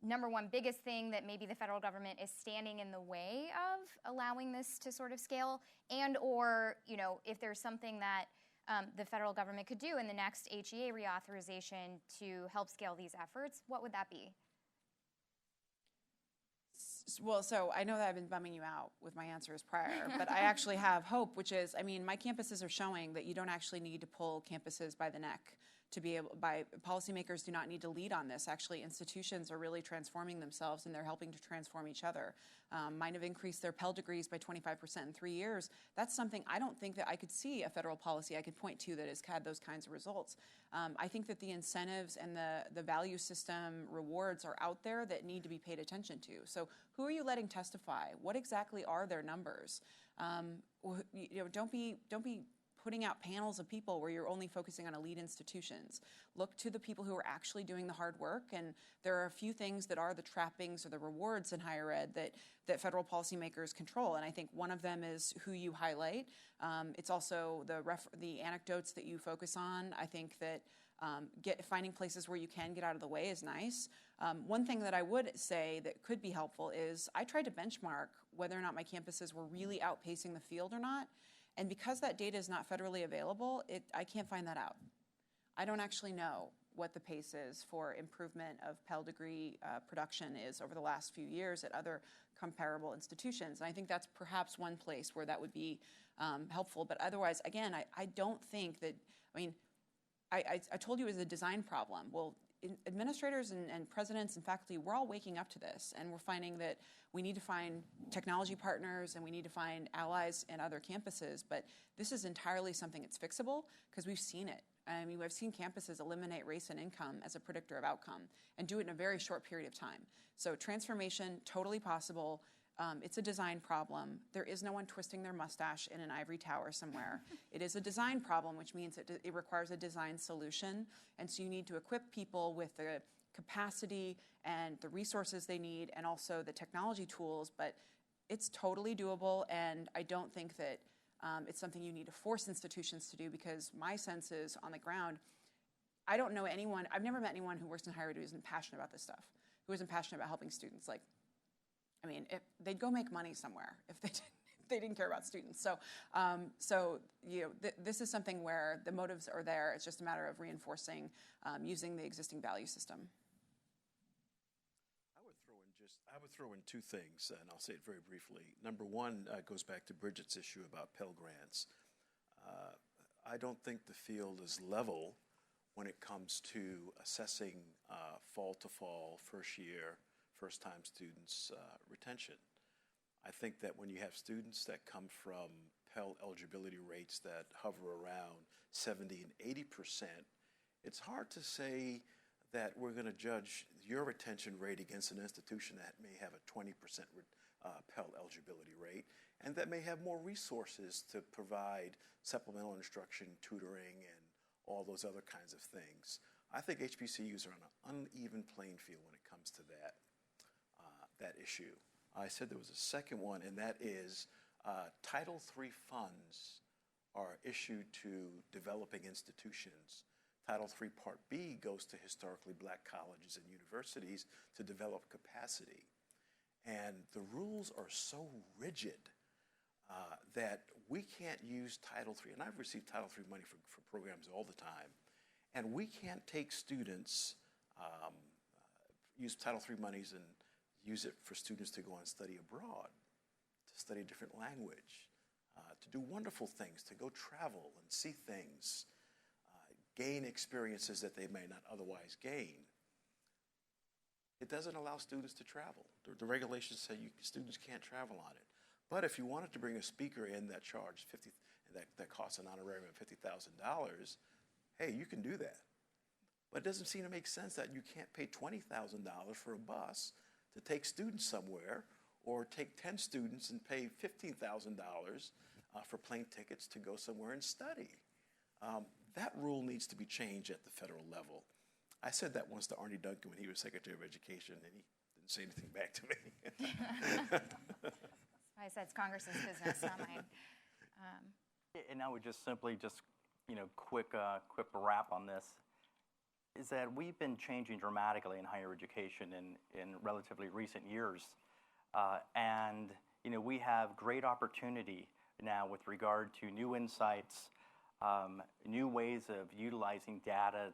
number one biggest thing that maybe the federal government is standing in the way of allowing this to sort of scale? And or, if there's something that the federal government could do in the next HEA reauthorization to help scale these efforts, what would that be? Well, so I know that I've been bumming you out with my answers prior, but I actually have hope, which is, my campuses are showing that you don't actually need to pull campuses by the neck to be able, policymakers do not need to lead on this. Actually, institutions are really transforming themselves, and they're helping to transform each other. Mine have increased their Pell degrees by 25% in 3 years. That's something I don't think that I could see a federal policy I could point to that has had those kinds of results. I think that the incentives and the value system rewards are out there that need to be paid attention to. So who are you letting testify? What exactly are their numbers? Don't be putting out panels of people where you're only focusing on elite institutions. Look to the people who are actually doing the hard work, and there are a few things that are the trappings or the rewards in higher ed that federal policymakers control, and I think one of them is who you highlight. It's also the anecdotes that you focus on. I think that finding places where you can get out of the way is nice. One thing that I would say that could be helpful is I tried to benchmark whether or not my campuses were really outpacing the field or not. And because that data is not federally available, I can't find that out. I don't actually know what the pace is for improvement of Pell degree production is over the last few years at other comparable institutions. And I think that's perhaps one place where that would be helpful. But otherwise, again, I don't think that, I told you it was a design problem. Well, administrators and presidents and faculty, we're all waking up to this, and we're finding that we need to find technology partners and we need to find allies in other campuses, but this is entirely something that's fixable because we've seen it. We've seen campuses eliminate race and income as a predictor of outcome and do it in a very short period of time. So transformation, totally possible. It's a design problem. There is no one twisting their mustache in an ivory tower somewhere. It is a design problem, which means it requires a design solution. And so you need to equip people with the capacity and the resources they need and also the technology tools. But it's totally doable, and I don't think that it's something you need to force institutions to do, because my sense is on the ground, I don't know anyone, I've never met anyone who works in higher ed who isn't passionate about this stuff, who isn't passionate about helping students. If they'd go make money somewhere if they didn't care about students. So, this is something where the motives are there. It's just a matter of reinforcing using the existing value system. I would throw in two things, and I'll say it very briefly. Number one goes back to Bridget's issue about Pell Grants. I don't think the field is level when it comes to assessing fall-to-fall, first-time students' retention. I think that when you have students that come from Pell eligibility rates that hover around 70 and 80%, it's hard to say that we're going to judge your retention rate against an institution that may have a 20% Pell eligibility rate and that may have more resources to provide supplemental instruction, tutoring, and all those other kinds of things. I think HBCUs are on an uneven playing field when it comes to that issue. I said there was a second one, and that is Title III funds are issued to developing institutions. Title III Part B goes to historically black colleges and universities to develop capacity. And the rules are so rigid that we can't use Title III, and I've received Title III money for programs all the time, and we can't take students, use Title III monies and use it for students to go and study abroad, to study a different language, to do wonderful things, to go travel and see things, gain experiences that they may not otherwise gain. It doesn't allow students to travel. The regulations say students can't travel on it. But if you wanted to bring a speaker in that charged that costs an honorarium of $50,000, hey, you can do that. But it doesn't seem to make sense that you can't pay $20,000 for a bus to take students somewhere, or take 10 students and pay $15,000 for plane tickets to go somewhere and study. That rule needs to be changed at the federal level. I said that once to Arnie Duncan when he was Secretary of Education, and he didn't say anything back to me. I said it's Congress's business, not mine. And I would just simply quick wrap on this, is that we've been changing dramatically in higher education in relatively recent years. And we have great opportunity now with regard to new insights, new ways of utilizing data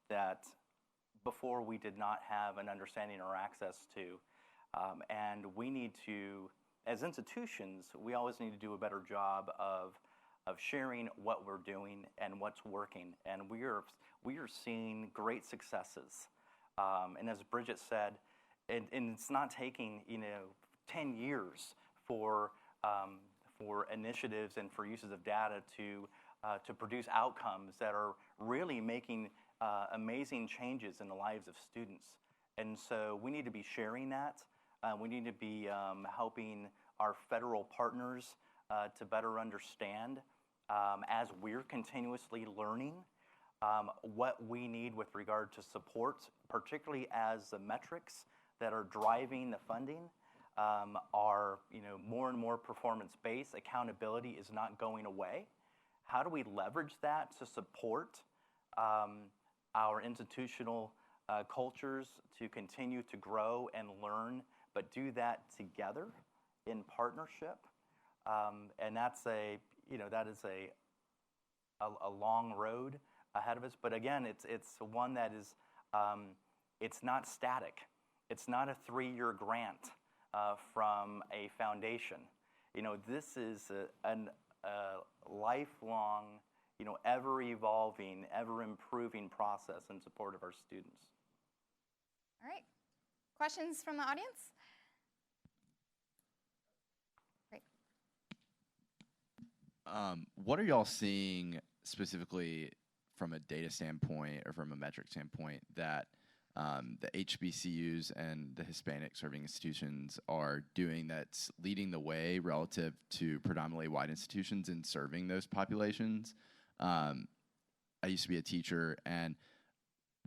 that before we did not have an understanding or access to. And we need to, as institutions, we always need to do a better job of sharing what we're doing and what's working. And we are seeing great successes. And as Bridget said, and it's not taking 10 years for initiatives and for uses of data to produce outcomes that are really making amazing changes in the lives of students. And so we need to be sharing that. We need to be helping our federal partners to better understand, as we're continuously learning, what we need with regard to support, particularly as the metrics that are driving the funding are more and more performance-based. Accountability is not going away. How do we leverage that to support our institutional cultures to continue to grow and learn, but do that together in partnership? And that is a long road ahead of us. But again, it's one that is it's not static. It's not a 3-year grant from a foundation. This is a lifelong, ever-evolving, ever-improving process in support of our students. All right. Questions from the audience? Great. What are y'all seeing specifically from a data standpoint or from a metric standpoint that the HBCUs and the Hispanic serving institutions are doing that's leading the way relative to predominantly white institutions in serving those populations? I used to be a teacher, and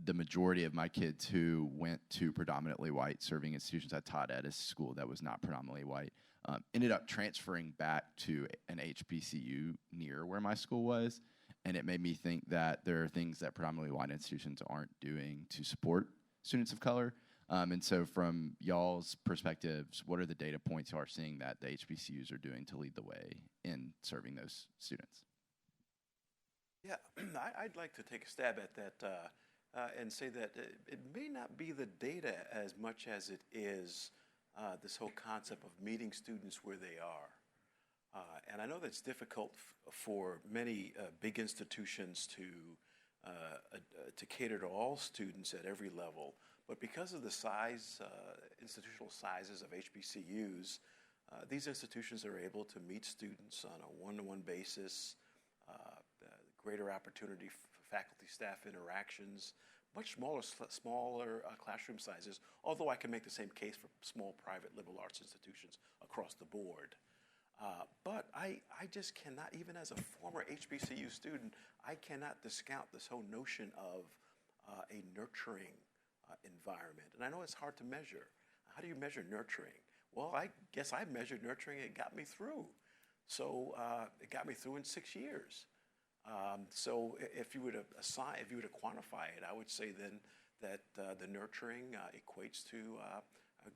the majority of my kids who went to predominantly white serving institutions, I taught at a school that was not predominantly white, ended up transferring back to an HBCU near where my school was. And it made me think that there are things that predominantly white institutions aren't doing to support students of color. And so from y'all's perspectives, what are the data points you are seeing that the HBCUs are doing to lead the way in serving those students? Yeah, I'd like to take a stab at that and say that it may not be the data as much as it is this whole concept of meeting students where they are. And I know that's difficult for many big institutions to cater to all students at every level. But because of the size, institutional sizes of HBCUs, these institutions are able to meet students on a one-to-one basis, greater opportunity for faculty-staff interactions, much smaller classroom sizes, although I can make the same case for small private liberal arts institutions across the board. But I just cannot, even as a former HBCU student, I cannot discount this whole notion of a nurturing environment. And I know it's hard to measure. How do you measure nurturing? Well, I guess I measured nurturing. It got me through. So it got me through in 6 years. So if you were to quantify it, I would say then that the nurturing equates to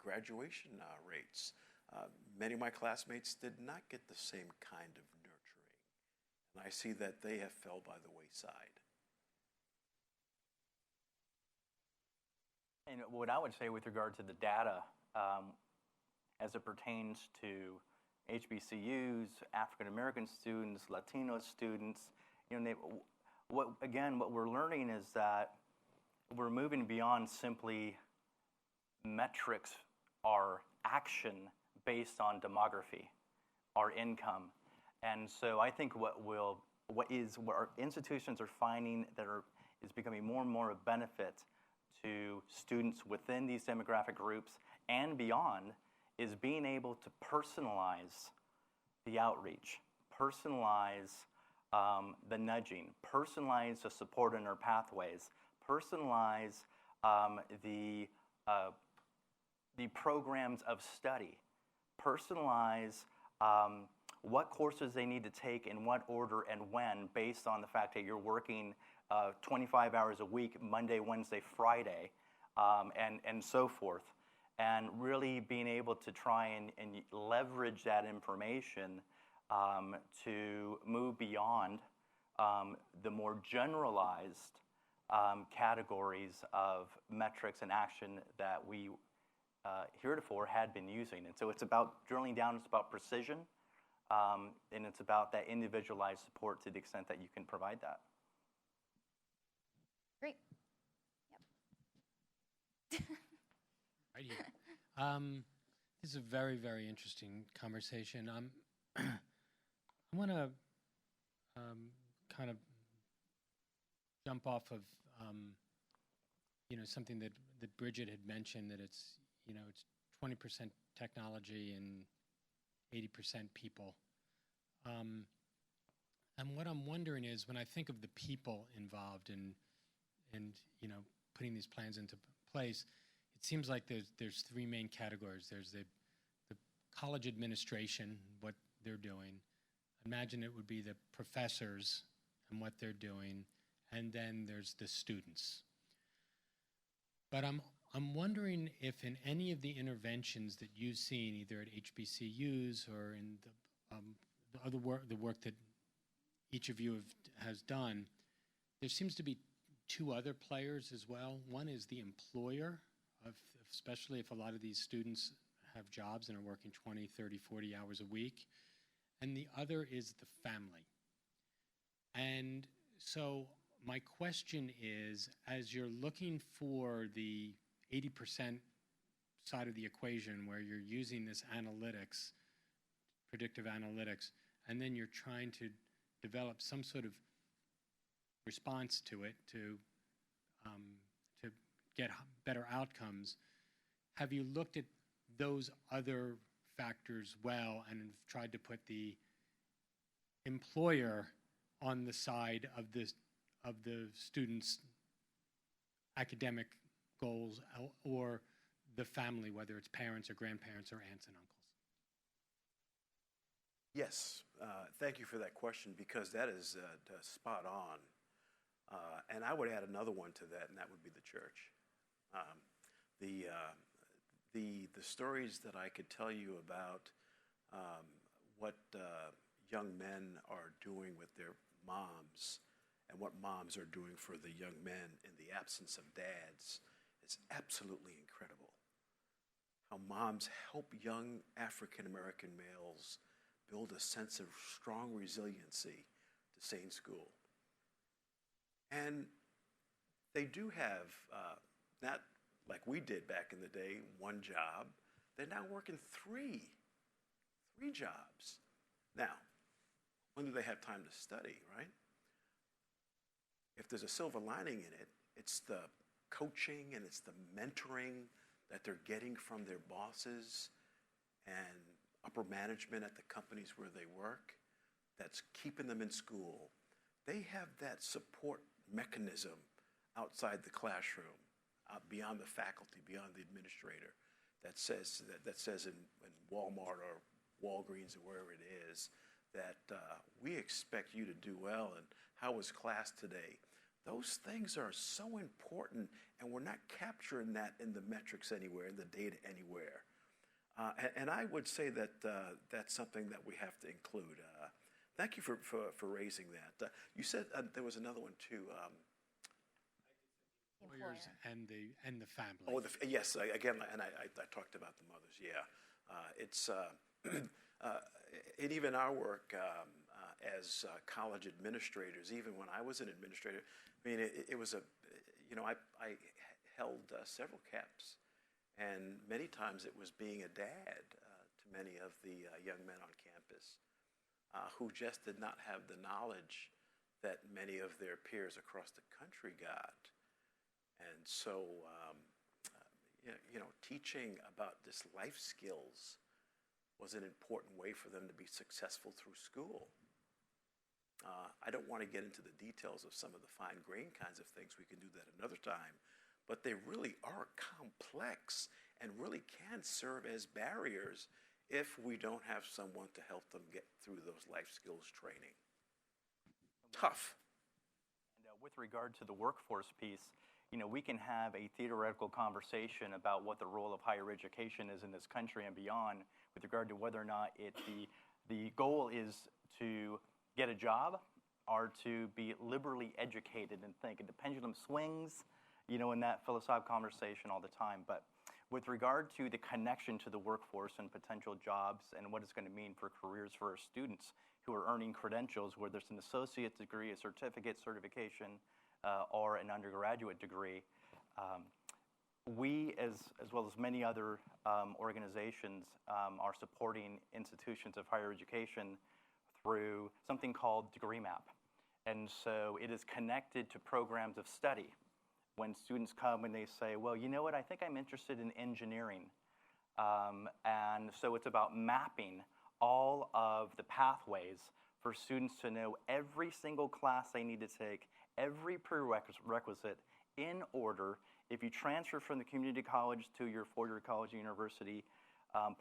graduation rates. Many of my classmates did not get the same kind of nurturing, and I see that they have fell by the wayside. And what I would say with regard to the data, as it pertains to HBCUs, African American students, Latino students, what we're learning is that we're moving beyond simply metrics or action based on demography. our income. And so I think what our institutions are finding is becoming more and more a benefit to students within these demographic groups and beyond is being able to personalize the outreach, personalize the nudging, personalize the support in our pathways, personalize the programs of study, personalize what courses they need to take in what order and when, based on the fact that you're working 25 hours a week, Monday, Wednesday, Friday, and so forth. And really being able to try and leverage that information to move beyond the more generalized categories of metrics and action that we heretofore had been using. And so it's about drilling down, it's about precision, and it's about that individualized support to the extent that you can provide that. Great. Yep. Right here. This is a very, very interesting conversation. I want to kind of jump off of something that Bridget had mentioned, that it's 20% technology and 80% people. And what I'm wondering is, when I think of the people involved in putting these plans into place, it seems like there's three main categories. There's the college administration, what they're doing. Imagine it would be the professors and what they're doing, and then there's the students. But I'm wondering if in any of the interventions that you've seen, either at HBCUs or in the work that each of you has done, there seems to be two other players as well. One is the employer, especially if a lot of these students have jobs and are working 20, 30, 40 hours a week. And the other is the family. And so my question is, as you're looking for the 80% side of the equation where you're using this analytics, predictive analytics, and then you're trying to develop some sort of response to it to get better outcomes, have you looked at those other factors well and have tried to put the employer on the side of the students' academic goals, or the family, whether it's parents or grandparents or aunts and uncles? Yes, thank you for that question, because that is spot on. And I would add another one to that, and that would be the church. The stories that I could tell you about what young men are doing with their moms and what moms are doing for the young men in the absence of dads is absolutely incredible. How moms help young African American males build a sense of strong resiliency to stay in school. And they do have, not like we did back in the day, one job. They're now working three jobs. Now, when do they have time to study, right? If there's a silver lining in it, it's the coaching and it's the mentoring that they're getting from their bosses and upper management at the companies where they work that's keeping them in school. They have that support mechanism outside the classroom, beyond the faculty, beyond the administrator, that says in Walmart or Walgreens or wherever it is, that we expect you to do well, and how was class today? Those things are so important, and we're not capturing that in the metrics anywhere, in the data anywhere. And I would say that that's something that we have to include. Thank you for raising that. You said there was another one too. Employers and the family. Oh, yes. Again, and I talked about the mothers. Yeah, it's and even our work as college administrators. Even when I was an administrator, I mean, it was I held several caps, and many times it was being a dad to many of the young men on campus. campus who just did not have the knowledge that many of their peers across the country got. And so, teaching about this life skills was an important way for them to be successful through school. I don't want to get into the details of some of the fine-grained kinds of things. We can do that another time. But they really are complex and really can serve as barriers if we don't have someone to help them get through those life skills training. Tough. And with regard to the workforce piece, we can have a theoretical conversation about what the role of higher education is in this country and beyond with regard to whether or not the goal is to get a job or to be liberally educated and think. And the pendulum swings, in that philosophical conversation all the time. But with regard to the connection to the workforce and potential jobs and what it's going to mean for careers for our students who are earning credentials, whether it's an associate degree, a certificate, certification, or an undergraduate degree, we, as well as many other organizations, are supporting institutions of higher education through something called Degree Map. And so it is connected to programs of study. When students come and they say, well, you know what, I think I'm interested in engineering. And so it's about mapping all of the pathways for students to know every single class they need to take, every prerequisite in order. If you transfer from the community college to your four-year college or university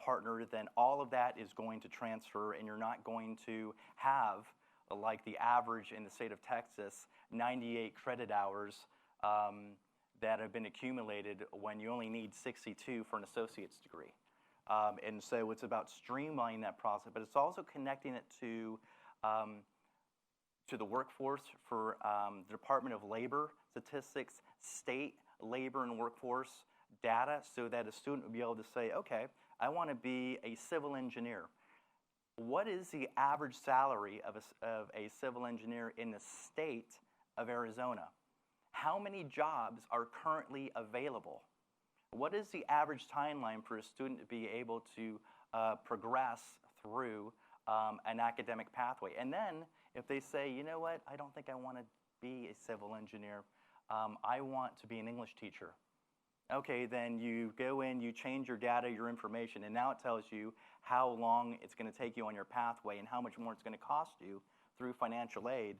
partner, then all of that is going to transfer, and you're not going to have, like the average in the state of Texas, 98 credit hours that have been accumulated when you only need 62 for an associate's degree. And so it's about streamlining that process, but it's also connecting it to the workforce for the Department of Labor statistics, state labor and workforce data, so that a student would be able to say, okay, I want to be a civil engineer. What is the average salary of a civil engineer in the state of Arizona? How many jobs are currently available? What is the average timeline for a student to be able to progress through an academic pathway? And then if they say, you know what, I don't think I want to be a civil engineer, I want to be an English teacher. Okay, then you go in, you change your data, your information, and now it tells you how long it's going to take you on your pathway and how much more it's going to cost you through financial aid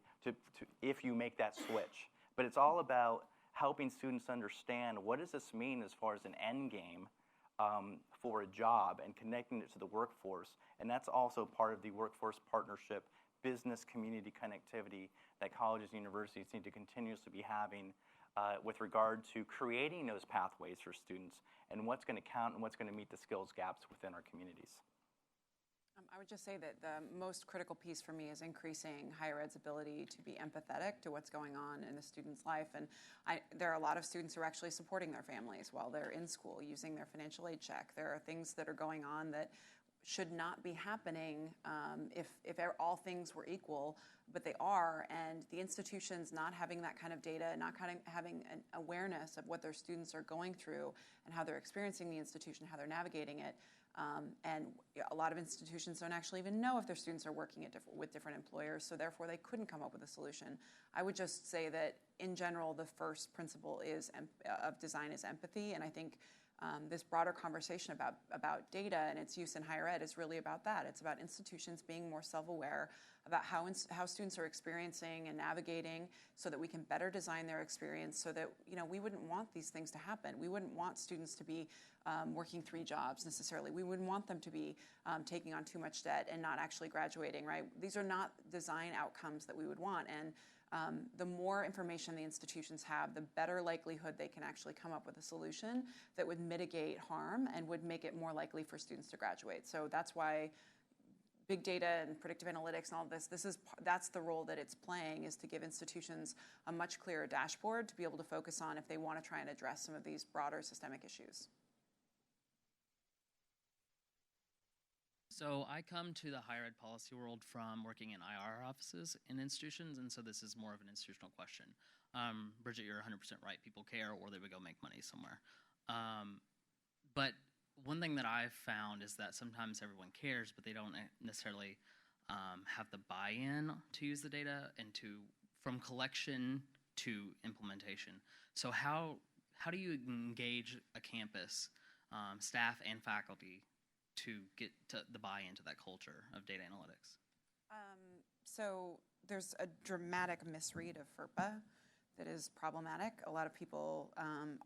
if you make that switch. But it's all about helping students understand what does this mean as far as an end game for a job and connecting it to the workforce. And that's also part of the workforce partnership, business community connectivity that colleges and universities need to continuously be having with regard to creating those pathways for students and what's going to count and what's going to meet the skills gaps within our communities. I would just say that the most critical piece for me is increasing higher ed's ability to be empathetic to what's going on in a student's life. And there are a lot of students who are actually supporting their families while they're in school, using their financial aid check. There are things that are going on that should not be happening if all things were equal, but they are. And the institutions not having that kind of data, not having an awareness of what their students are going through and how they're experiencing the institution, how they're navigating it. And a lot of institutions don't actually even know if their students are working with different employers, so therefore they couldn't come up with a solution. I would just say that in general, the first principle of design is empathy, and I think this broader conversation about data and its use in higher ed is really about that. It's about institutions being more self-aware about how students are experiencing and navigating, so that we can better design their experience, so that we wouldn't want these things to happen. We wouldn't want students to be working 3 jobs necessarily. We wouldn't want them to be taking on too much debt and not actually graduating, right? These are not design outcomes that we would want. And the more information the institutions have, the better likelihood they can actually come up with a solution that would mitigate harm and would make it more likely for students to graduate. So that's why big data and predictive analytics and all this, that's the role that it's playing, is to give institutions a much clearer dashboard to be able to focus on if they want to try and address some of these broader systemic issues. So I come to the higher ed policy world from working in IR offices in institutions, and so this is more of an institutional question. Bridget, you're 100% right. People care, or they would go make money somewhere. But one thing that I've found is that sometimes everyone cares, but they don't necessarily have the buy-in to use the data and from collection to implementation. So how do you engage a campus, staff and faculty, to get to the buy-in to that culture of data analytics? So there's a dramatic misread of FERPA that is problematic. A lot of people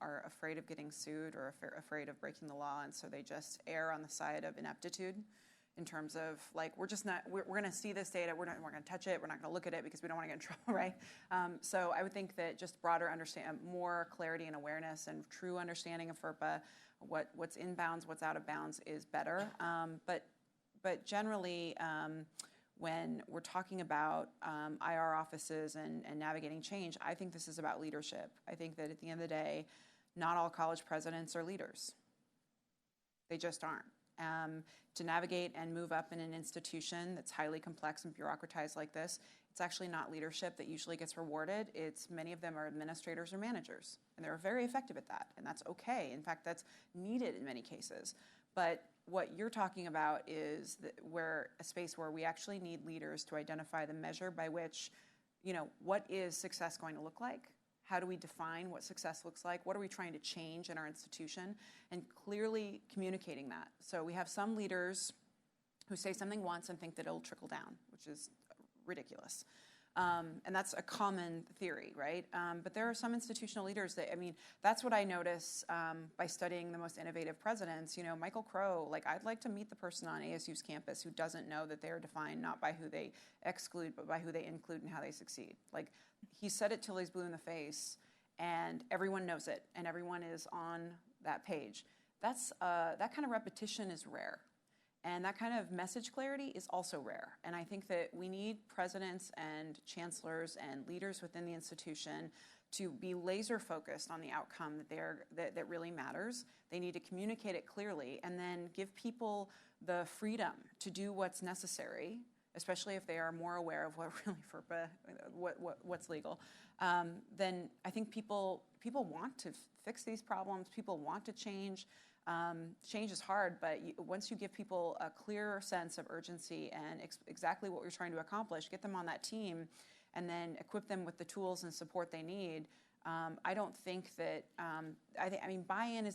are afraid of getting sued or afraid of breaking the law, and so they just err on the side of ineptitude in terms of, like, we're going to see this data, we're going to touch it, we're not going to look at it because we don't want to get in trouble, right? So I would think that just more clarity and awareness and true understanding of FERPA, what's in bounds, what's out of bounds, is better. But generally, when we're talking about IR offices and navigating change, I think this is about leadership. I think that at the end of the day, not all college presidents are leaders. They just aren't. To navigate and move up in an institution that's highly complex and bureaucratized like this, it's actually not leadership that usually gets rewarded. Many of them are administrators or managers, and they're very effective at that, and that's okay. In fact, that's needed in many cases. But what you're talking about is a space where we actually need leaders to identify the measure by which, what is success going to look like? How do we define what success looks like? What are we trying to change in our institution? And clearly communicating that. So we have some leaders who say something once and think that it'll trickle down, which is ridiculous. And that's a common theory, right? But there are some institutional leaders that's what I notice by studying the most innovative presidents. Michael Crow, I'd like to meet the person on ASU's campus who doesn't know that they are defined not by who they exclude, but by who they include and how they succeed. He said it till he's blue in the face, and everyone knows it, and everyone is on that page. That kind of repetition is rare. And that kind of message clarity is also rare. And I think that we need presidents and chancellors and leaders within the institution to be laser focused on the outcome that really matters. They need to communicate it clearly and then give people the freedom to do what's necessary, especially if they are more aware of what really FERPA, what's legal. Then I think people want to fix these problems. People want to change. Change is hard, but once you give people a clear sense of urgency and exactly what you're trying to accomplish, get them on that team, and then equip them with the tools and support they need, I don't think that, buy-in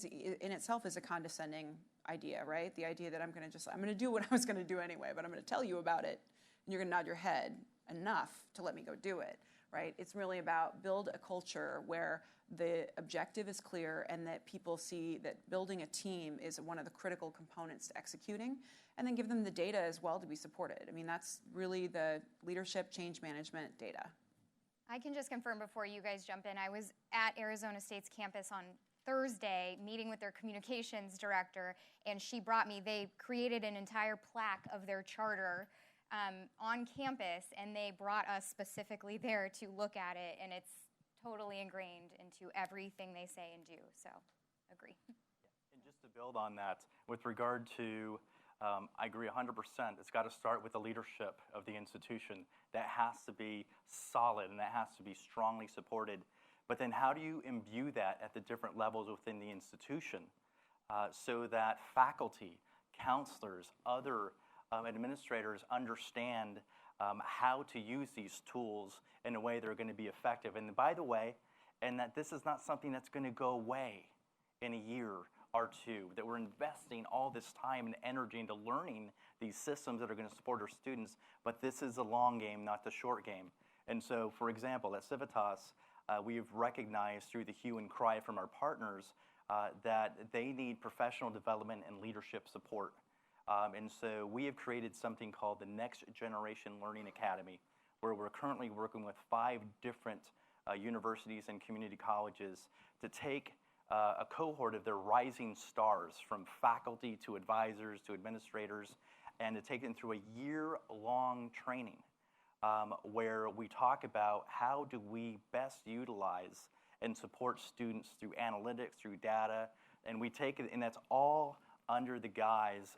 in itself is a condescending idea, right? The idea that I'm going to do what I was going to do anyway, but I'm going to tell you about it, and you're going to nod your head enough to let me go do it, right? It's really about build a culture where the objective is clear and that people see that building a team is one of the critical components to executing, and then give them the data as well to be supported. That's really the leadership change management data. I can just confirm before you guys jump in, I was at Arizona State's campus on Thursday meeting with their communications director, and they created an entire plaque of their charter on campus, and they brought us specifically there to look at it, and it's totally ingrained into everything they say and do. So, agree. And just to build on that, with regard to, I agree 100%. It's got to start with the leadership of the institution. That has to be solid and that has to be strongly supported. But then how do you imbue that at the different levels within the institution so that faculty, counselors, other administrators understand how to use these tools in a way that are going to be effective. And by the way, and that this is not something that's going to go away in a year or two, that we're investing all this time and energy into learning these systems that are going to support our students, but this is a long game, not the short game. And so, for example, at Civitas, we've recognized through the hue and cry from our partners that they need professional development and leadership support. And so we have created something called the Next Generation Learning Academy, where we're currently working with 5 different universities and community colleges to take a cohort of their rising stars, from faculty to advisors to administrators, and to take them through a year-long training where we talk about how do we best utilize and support students through analytics, through data, and we take it, and that's all under the guise